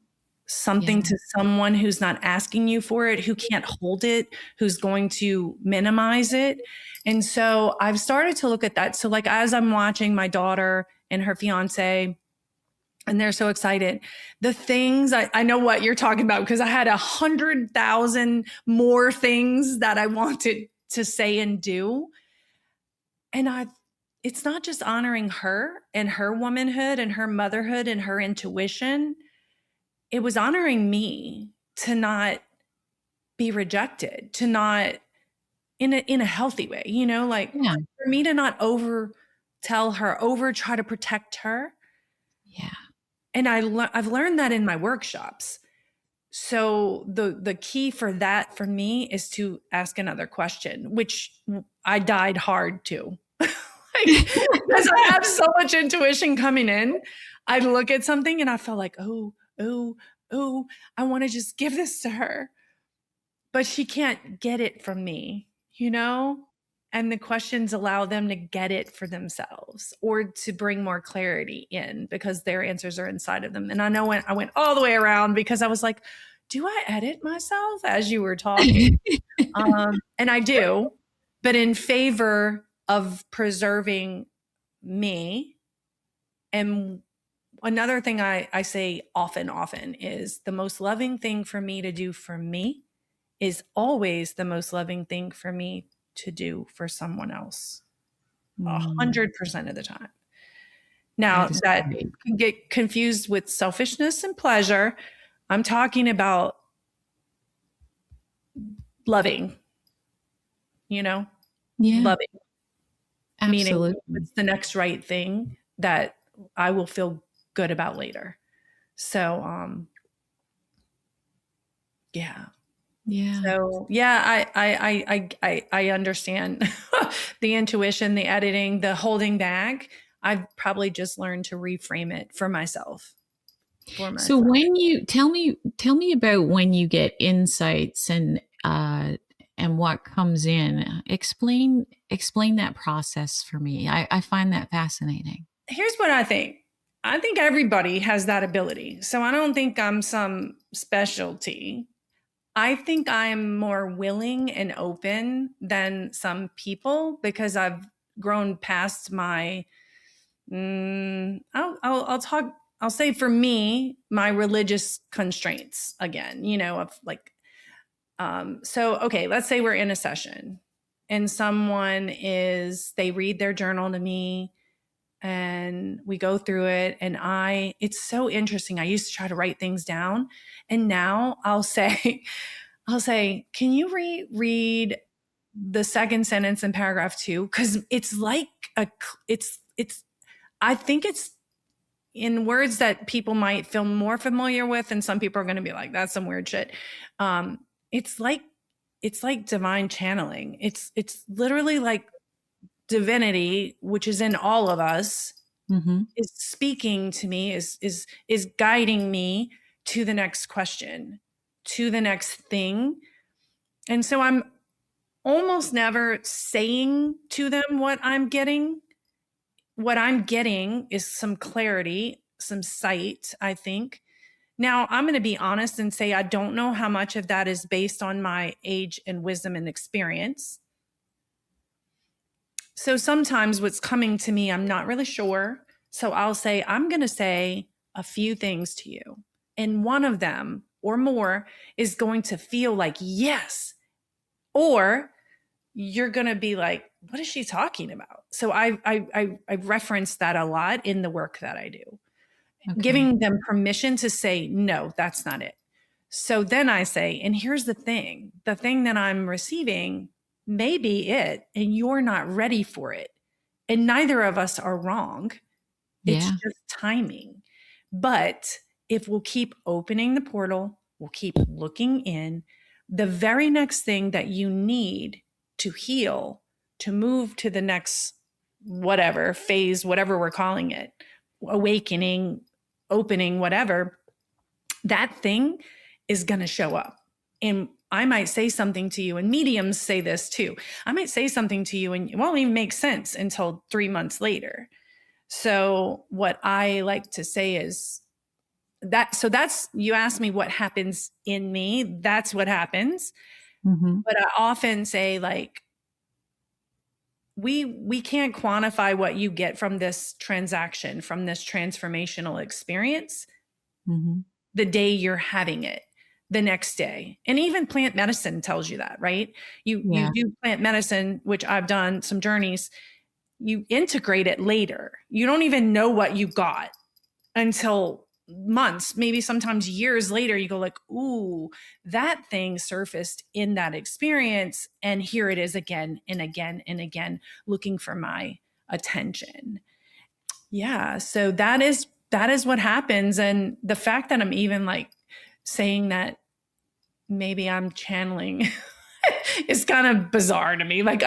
something to someone who's not asking you for it, who can't hold it, who's going to minimize it. And so I've started to look at that. So like, as I'm watching my daughter and her fiance, and they're so excited, the things I know what you're talking about, because I had 100,000 more things that I wanted to say and do. And it's not just honoring her and her womanhood and her motherhood and her intuition. It was honoring me to not be rejected, to not in a healthy way, for me to not over try to protect her.
Yeah.
And I've learned that in my workshops. So the key for that for me is to ask another question, which I died hard to. Like, because I have so much intuition coming in. I look at something and I feel like, oh, I want to just give this to her. But she can't get it from me, you know? And the questions allow them to get it for themselves or to bring more clarity in because their answers are inside of them. And I know when I went all the way around because I was like, do I edit myself as you were talking? And I do, but in favor of preserving me. And another thing I say often is the most loving thing for me to do for me is always the most loving thing for me to do for someone else. 100% of the time. Now
That is
that
great.
can get confused with selfishness and pleasure. I'm talking about loving, you know,
Yeah,
loving, meaning
absolutely.
it's the next right thing that I will feel good about later. So, yeah.
Yeah.
So yeah, I understand the intuition, the editing, the holding back. I've probably just learned to reframe it for myself. For
So
myself.
when you tell me about when you get insights and what comes in. Explain that process for me. I find that fascinating.
Here's what I think. I think everybody has that ability. So I don't think I'm some specialty. I think I'm more willing and open than some people because I've grown past my I'll talk. I'll say for me, my religious constraints again. You know, of like, so okay, let's say we're in a session, and they read their journal to me, and we go through it, and it's so interesting. I used to try to write things down, and now I'll say, I'll say, can you read the second sentence in paragraph 2 because it's like it's I think it's in words that people might feel more familiar with, and some people are going to be like, "That's some weird shit." Um, it's like it's like divine channeling. It's literally like divinity, which is in all of us,
Hmm.
is speaking to me, is guiding me to the next question, to the next thing, and so I'm almost never saying to them what I'm getting. What I'm getting is some clarity, some sight, I think. Now, I'm going to be honest and say I don't know how much of that is based on my age and wisdom and experience. So sometimes what's coming to me, I'm not really sure. So I'll say, I'm going to say a few things to you. And one of them or more is going to feel like yes, or you're going to be like, what is she talking about? So I reference that a lot in the work that I do,
Okay.
giving them permission to say, no, that's not it. So then I say, and here's the thing that I'm receiving may be it, and you're not ready for it. And neither of us are wrong. It's
Yeah.
just timing. But if we'll keep opening the portal, we'll keep looking in, the very next thing that you need to heal, to move to the next whatever phase, whatever we're calling it, awakening, opening, whatever, that thing is going to show up. And I might say something to you, and mediums say this too. I might say something to you, and it won't even make sense until 3 months later. So, what I like to say is that, so that's, you asked me what happens in me. That's what happens.
Hmm.
But I often say, like, we can't quantify what you get from this transaction, from this transformational experience
Hmm.
the day you're having it, the next day. And even plant medicine tells you that, right? You
Yeah.
do plant medicine, which I've done some journeys, you integrate it later. You don't even know what you got until months, maybe sometimes years later. You go like, ooh, that thing surfaced in that experience, and here it is again and again and again, looking for my attention. Yeah, so that is that is what happens. And the fact that I'm even like saying that maybe I'm channeling is kind of bizarre to me. Like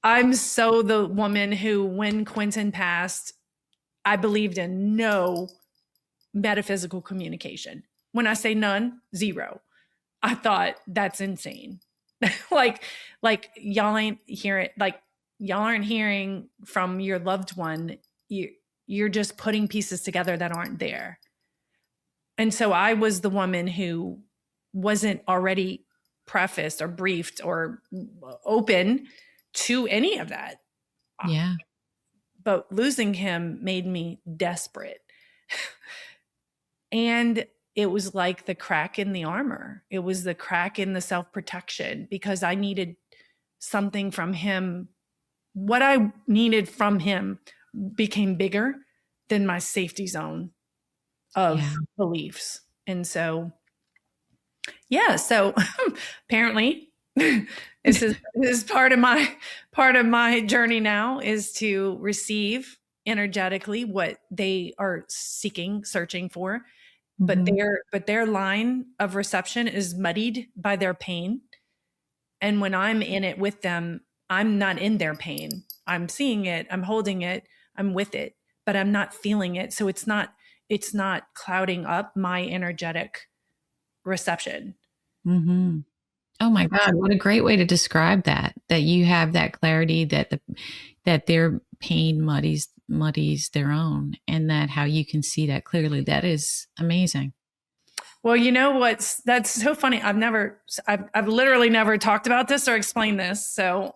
I'm so the woman who, when Quentin passed, I believed in no metaphysical communication. When I say none, zero. I thought that's insane. like y'all ain't hearing, like y'all aren't hearing from your loved one. You're just putting pieces together that aren't there. And so I was the woman who wasn't already prefaced or briefed or open to any of that.
Yeah.
But losing him made me desperate. And it was like the crack in the armor. It was the crack in the self-protection, because I needed something from him. What I needed from him became bigger than my safety zone of beliefs. And so, so apparently this is part of my journey now, is to receive energetically what they are searching for. But their line of reception is muddied by their pain. And when I'm in it with them, I'm not in their pain. I'm seeing it, I'm holding it, I'm with it, but I'm not feeling it. So it's not clouding up my energetic reception.
Mm-hmm. Oh my God, what a great way to describe that you have that clarity, that their pain muddies their own, and that how you can see that clearly. That is amazing.
Well, you know that's so funny. I've literally never talked about this or explained this. So,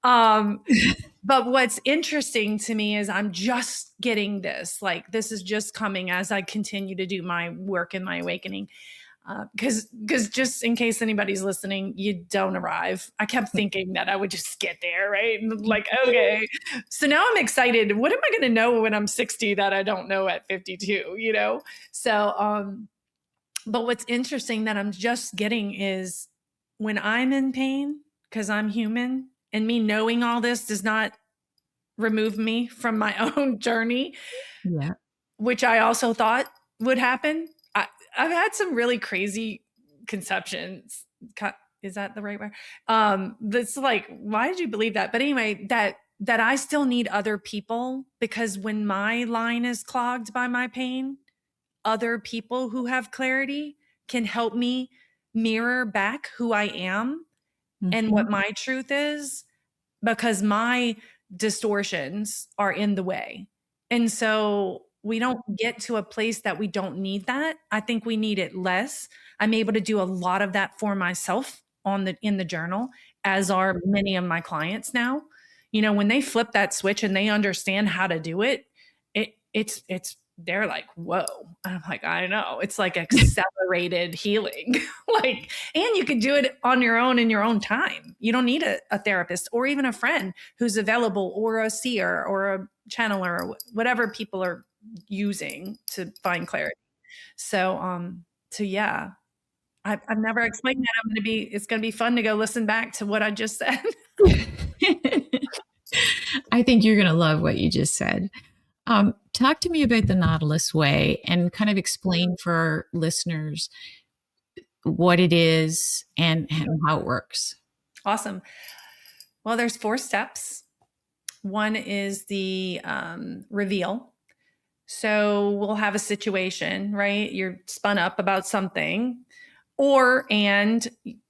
but what's interesting to me is I'm just getting this. Like, this is just coming as I continue to do my work in my awakening. Because just in case anybody's listening, you don't arrive. I kept thinking that I would just get there, right? And like, okay. So now I'm excited. What am I going to know when I'm 60 that I don't know at 52, you know? So, but what's interesting that I'm just getting is when I'm in pain, because I'm human, and me knowing all this does not remove me from my own journey, which I also thought would happen. I've had some really crazy conceptions. Is that the right word? That's like, why did you believe that? But anyway, that I still need other people, because when my line is clogged by my pain, other people who have clarity can help me mirror back who I am and what my truth is, because my distortions are in the way. And so we don't get to a place that we don't need that. I think we need it less. I'm able to do a lot of that for myself in the journal, as are many of my clients now. You know, when they flip that switch and they understand how to do it, it's they're like, whoa. And I'm like, I know. It's like accelerated healing. Like, and you can do it on your own in your own time. You don't need a therapist or even a friend who's available, or a seer or a channeler, or whatever people are using to find clarity. So, yeah, I've never explained that. It's going to be fun to go listen back to what I just said.
I think you're going to love what you just said. Talk to me about the Nautilus way, and kind of explain for our listeners what it is and how it works.
Awesome. Well, there's 4 steps. One is the reveal. So we'll have a situation, right? You're spun up about something, and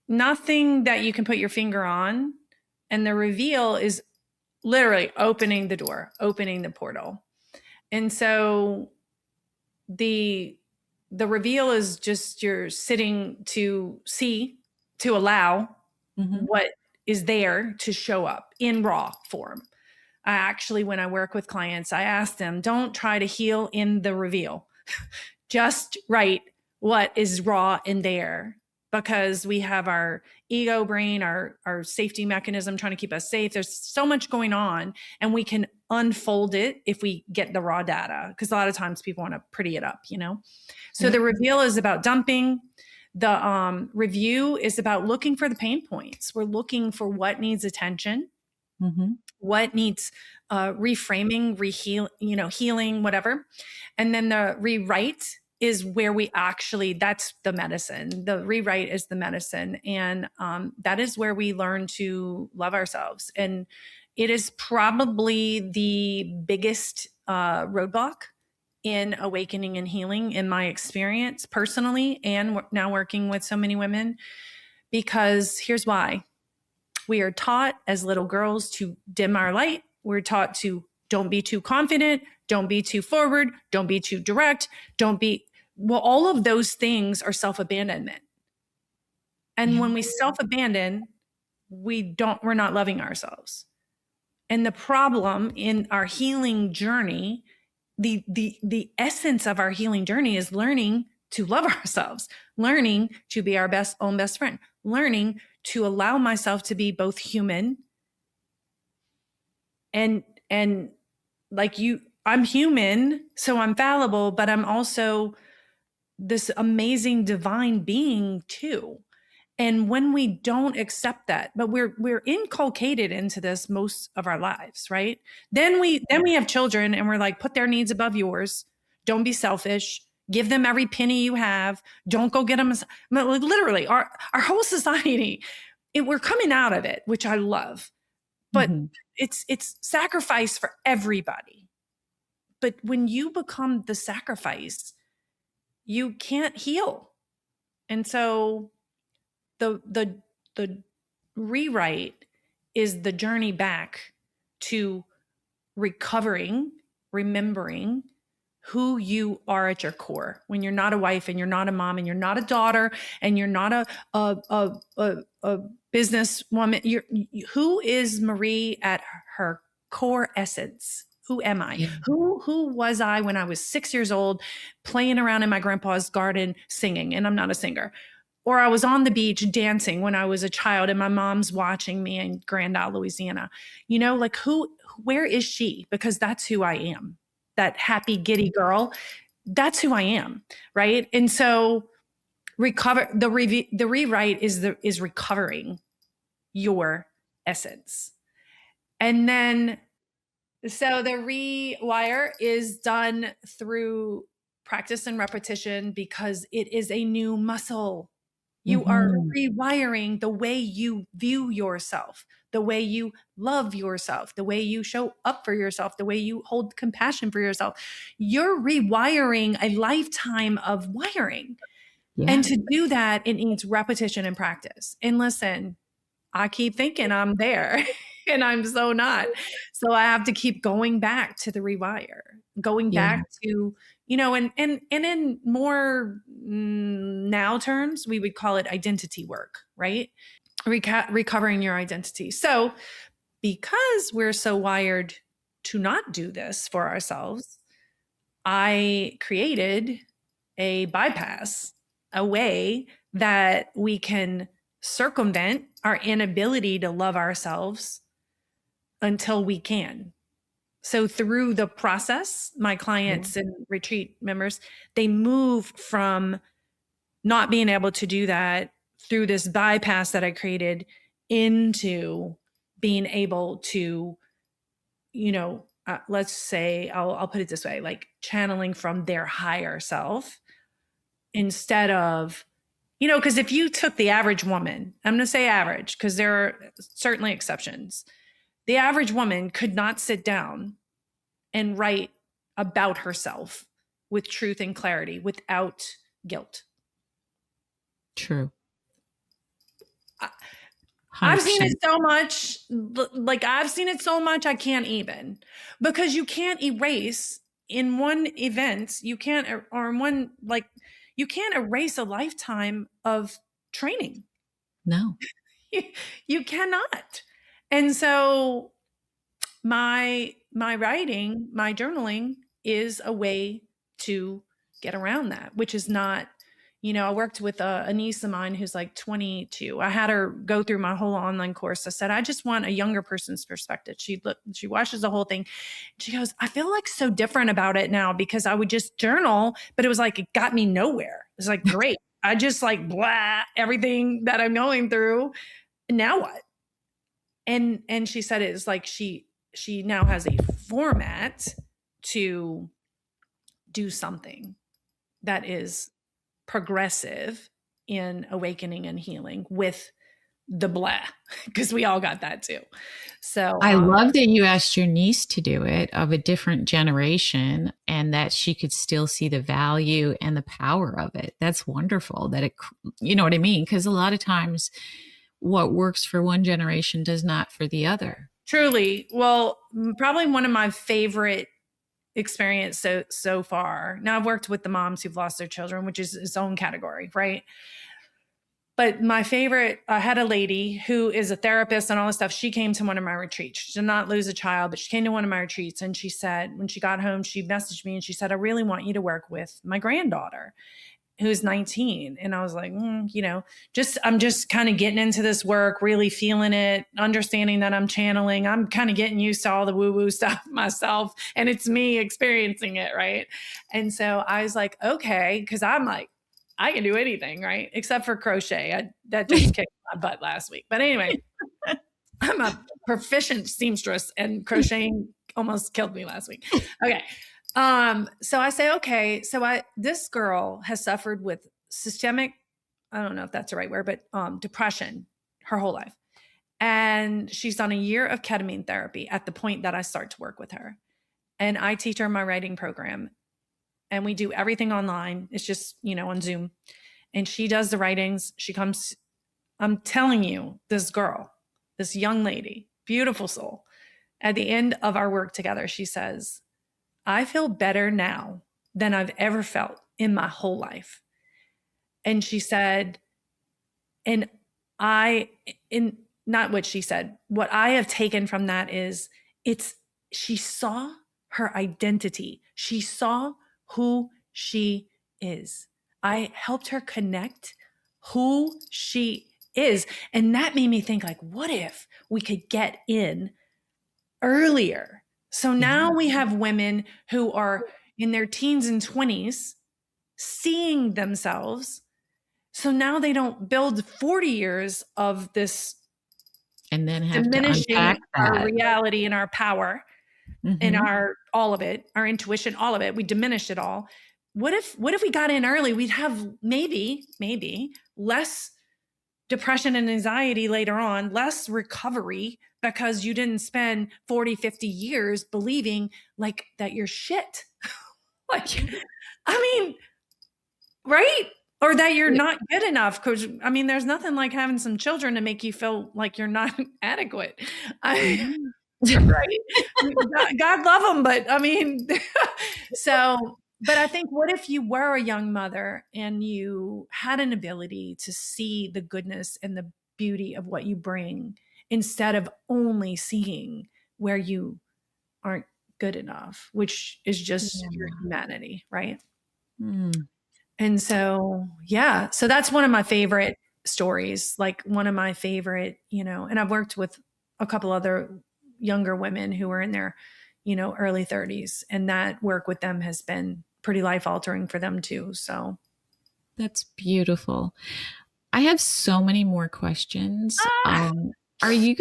nothing that you can put your finger on. And the reveal is literally opening the door, opening the portal. And so the reveal is just you're sitting to see, to allow what is there to show up in raw form. I actually, when I work with clients, I ask them, don't try to heal in the reveal. Just write what is raw in there, because we have our ego brain, our safety mechanism trying to keep us safe. There's so much going on, and we can unfold it if we get the raw data, because a lot of times people want to pretty it up, you know? So the reveal is about dumping. The review is about looking for the pain points. We're looking for what needs attention.
Mm-hmm.
what needs reframing, healing, whatever. And then the rewrite is where we actually, that's the medicine. The rewrite is the medicine. And that is where we learn to love ourselves. And it is probably the biggest roadblock in awakening and healing, in my experience personally, and now working with so many women, because here's why. We are taught as little girls to dim our light. We're taught to don't be too confident, don't be too forward, don't be too direct, don't be, well, all of those things are self-abandonment. And
Yeah.
when we self-abandon, we're not loving ourselves. And the problem in our healing journey, the essence of our healing journey is learning to love ourselves, learning to be our own best friend, learning to allow myself to be both human and like I'm human, so I'm fallible, but I'm also this amazing divine being too. And when we don't accept that, but we're inculcated into this most of our lives, right? Then we have children and we're like, put their needs above yours. Don't be selfish. Give them every penny you have. Don't go get them. Literally, our whole society, we're coming out of it, which I love. But
Mm-hmm.
it's sacrifice for everybody. But when you become the sacrifice, you can't heal. And so the rewrite is the journey back to recovering, remembering who you are at your core. When you're not a wife and you're not a mom and you're not a daughter and you're not a businesswoman, who is Marie at her core essence? Who am I?
Yeah.
Who was I when I was 6 years old, playing around in my grandpa's garden singing? And I'm not a singer. Or I was on the beach dancing when I was a child and my mom's watching me in Grand Isle, Louisiana. Like where is she? Because that's who I am. That happy, giddy girl. That's who I am. Right. And so the rewrite is recovering your essence. And then, so the rewire is done through practice and repetition because it is a new muscle. You are rewiring the way you view yourself, the way you love yourself, the way you show up for yourself, the way you hold compassion for yourself. You're rewiring a lifetime of wiring.
Yeah.
And to do that, it needs repetition and practice. And listen, I keep thinking I'm there and I'm so not. So I have to keep going back to the rewire, going
Yeah.
back to, and in more now terms, we would call it identity work, right? Recovering your identity. So because we're so wired to not do this for ourselves, I created a bypass, a way that we can circumvent our inability to love ourselves until we can. So through the process, my clients and retreat members, they move from not being able to do that through this bypass that I created into being able to, let's say, I'll put it this way, like channeling from their higher self instead of, because if you took the average woman, I'm going to say average because there are certainly exceptions. The average woman could not sit down and write about herself with truth and clarity without guilt.
True. 100%.
I've seen it so much, I can't even, because you can't erase in one event, you can't erase a lifetime of training.
No.
You cannot. And so my writing, my journaling is a way to get around that, which is not, I worked with a niece of mine who's like 22. I had her go through my whole online course. I said, I just want a younger person's perspective. She watches the whole thing. She goes, I feel like so different about it now because I would just journal, but it was like, it got me nowhere. It's like, great. I just like blah, everything that I'm going through. Now what? And she said it's like she now has a format to do something that is progressive in awakening and healing with the blah, because we all got that too. So
I love that you asked your niece to do it, of a different generation, and that she could still see the value and the power of it. That's wonderful that it, you know what I mean? Because a lot of times what works for one generation does not for the other.
truly, well, probably one of my favorite experience so far. Now I've worked with the moms who've lost their children, which is its own category, right? But my favorite, I had a lady who is a therapist and all this stuff. She came to one of my retreats. She did not lose a child, but she came to one of my retreats, and she said, when she got home, she messaged me and she said, I really want you to work with my granddaughter, who's 19. And I was like, I'm just kind of getting into this work, really feeling it, understanding that I'm channeling. I'm kind of getting used to all the woo-woo stuff myself, and it's me experiencing it, right? And so I was like, okay, because I'm like, I can do anything, right? Except for crochet. That just kicked my butt last week. But anyway, I'm a proficient seamstress, and crocheting almost killed me last week. Okay. So I say, okay, this girl has suffered with systemic, I don't know if that's the right word, but depression her whole life. And she's on a year of ketamine therapy at the point that I start to work with her. And I teach her my writing program, and we do everything online. It's just, on Zoom. And she does the writings. She comes, I'm telling you, this girl, this young lady, beautiful soul, at the end of our work together, she says, I feel better now than I've ever felt in my whole life. And she said, and not what she said, what I have taken from that is she saw her identity. She saw who she is. I helped her connect who she is. And that made me think, like, what if we could get in earlier? So now we have women who are in their teens and 20s seeing themselves. So now they don't build 40 years of this
and then have
diminishing our reality and our power and all of it, our intuition, all of it. We diminish it all. What if we got in early? We'd have maybe less depression and anxiety later on, less recovery, because you didn't spend 40, 50 years believing like that you're shit. Like, I mean, right? Or that you're not good enough. Because, I mean, there's nothing like having some children to make you feel like you're not adequate. Right? God love them, but I mean, but I think, what if you were a young mother and you had an ability to see the goodness and the beauty of what you bring, instead of only seeing where you aren't good enough, which is just your humanity, right? And so, so that's one of my favorite stories, like one of my favorite, and I've worked with a couple other younger women who are in their, early 30s, and that work with them has been pretty life altering for them too. So
that's beautiful. I have so many more questions. Are you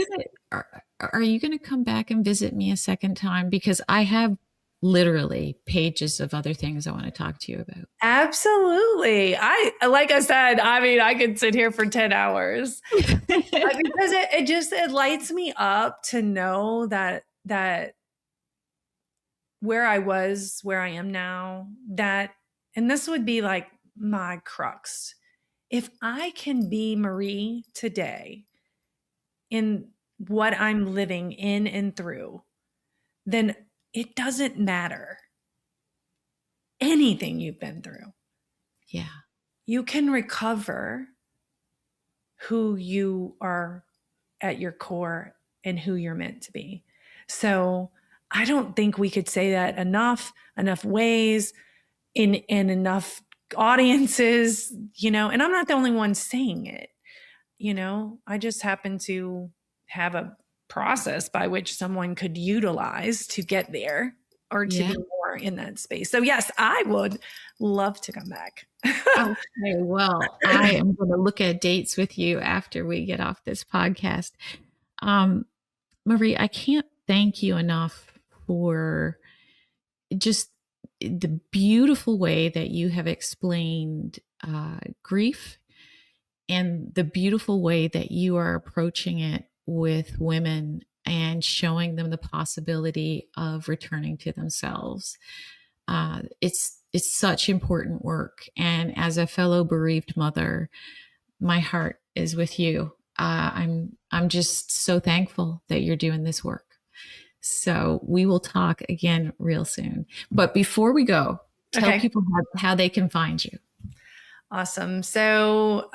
gonna come back and visit me a second time? Because I have literally pages of other things I want to talk to you about.
Absolutely. Like I said, I mean, I could sit here for 10 hours because it lights me up to know that where I was, where I am now, and this would be like my crux. If I can be Marie today in what I'm living in and through, then it doesn't matter anything you've been through.
Yeah.
You can recover who you are at your core and who you're meant to be. So I don't think we could say that enough ways, in enough audiences, and I'm not the only one saying it. I just happen to have a process by which someone could utilize to get there, or to be more in that space. So yes, I would love to come back.
Okay, well, I am going to look at dates with you after we get off this podcast. Marie, I can't thank you enough for just the beautiful way that you have explained grief and the beautiful way that you are approaching it with women and showing them the possibility of returning to themselves. It's such important work, and as a fellow bereaved mother, my heart is with you. I'm just so thankful that you're doing this work. So we will talk again real soon. But before we go, tell people how they can find you.
Awesome. So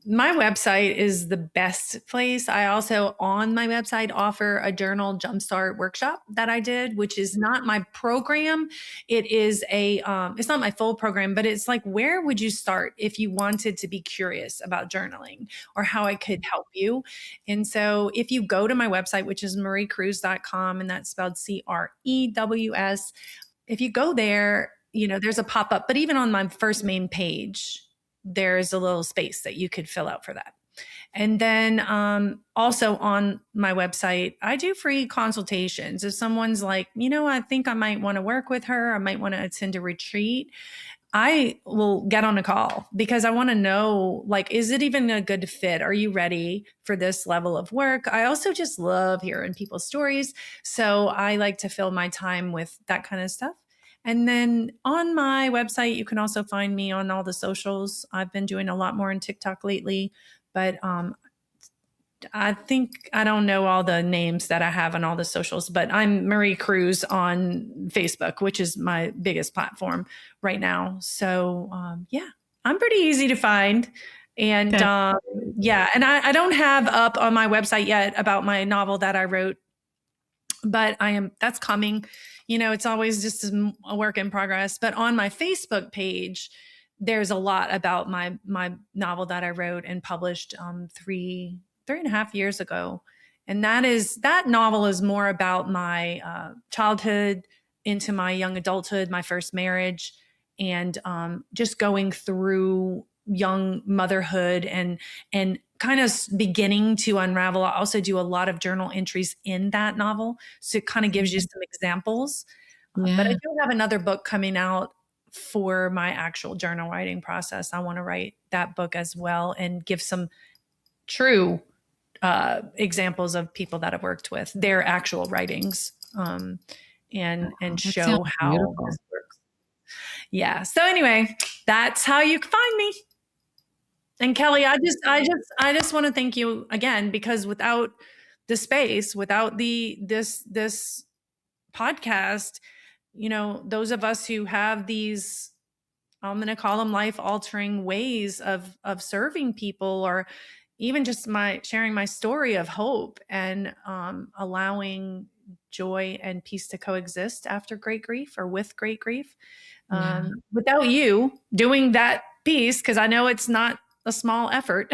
my website is the best place. I also on my website offer a journal jumpstart workshop that I did, which is not my program. It is it's not my full program, but it's like, where would you start if you wanted to be curious about journaling or how I could help you? And so if you go to my website, which is mariecruz.com, and that's spelled CREWS, if you go there, there's a pop-up, but even on my first main page, there's a little space that you could fill out for that. And then also on my website, I do free consultations. If someone's like, I think I might want to work with her, I might want to attend a retreat, I will get on a call because I want to know, like, is it even a good fit? Are you ready for this level of work? I also just love hearing people's stories. So I like to fill my time with that kind of stuff. And then on my website, you can also find me on all the socials. I've been doing a lot more on TikTok lately, but I think I don't know all the names that I have on all the socials, but I'm Marie Cruz on Facebook, which is my biggest platform right now. So I'm pretty easy to find. And and I don't have up on my website yet about my novel that I wrote, but that's coming. It's always just a work in progress. But on my Facebook page, there's a lot about my novel that I wrote and published 3.5 years ago. And that novel is more about my childhood into my young adulthood, my first marriage, and just going through young motherhood and kind of beginning to unravel. I also do a lot of journal entries in that novel. So it kind of gives you some examples. But I do have another book coming out for my actual journal writing process. I want to write that book as well and give some true examples of people that I've worked with, their actual writings, and show how this works. Yeah. So anyway, that's how you can find me. And Kelly, I just want to thank you again, because without the space, without this podcast, those of us who have these, I'm going to call them life altering ways of serving people, or even just sharing my story of hope and allowing joy and peace to coexist after great grief or with great grief. Without you doing that piece, because I know it's not a small effort,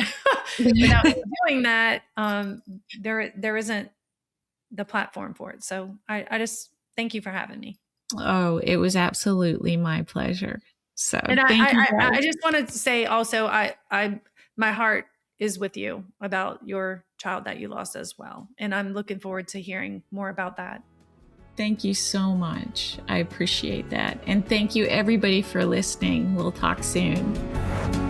without doing that, there isn't the platform for it. So I just thank you for having me.
Oh, it was absolutely my pleasure. So
and I just wanted to say also, my heart is with you about your child that you lost as well. And I'm looking forward to hearing more about that.
Thank you so much. I appreciate that. And thank you everybody for listening. We'll talk soon.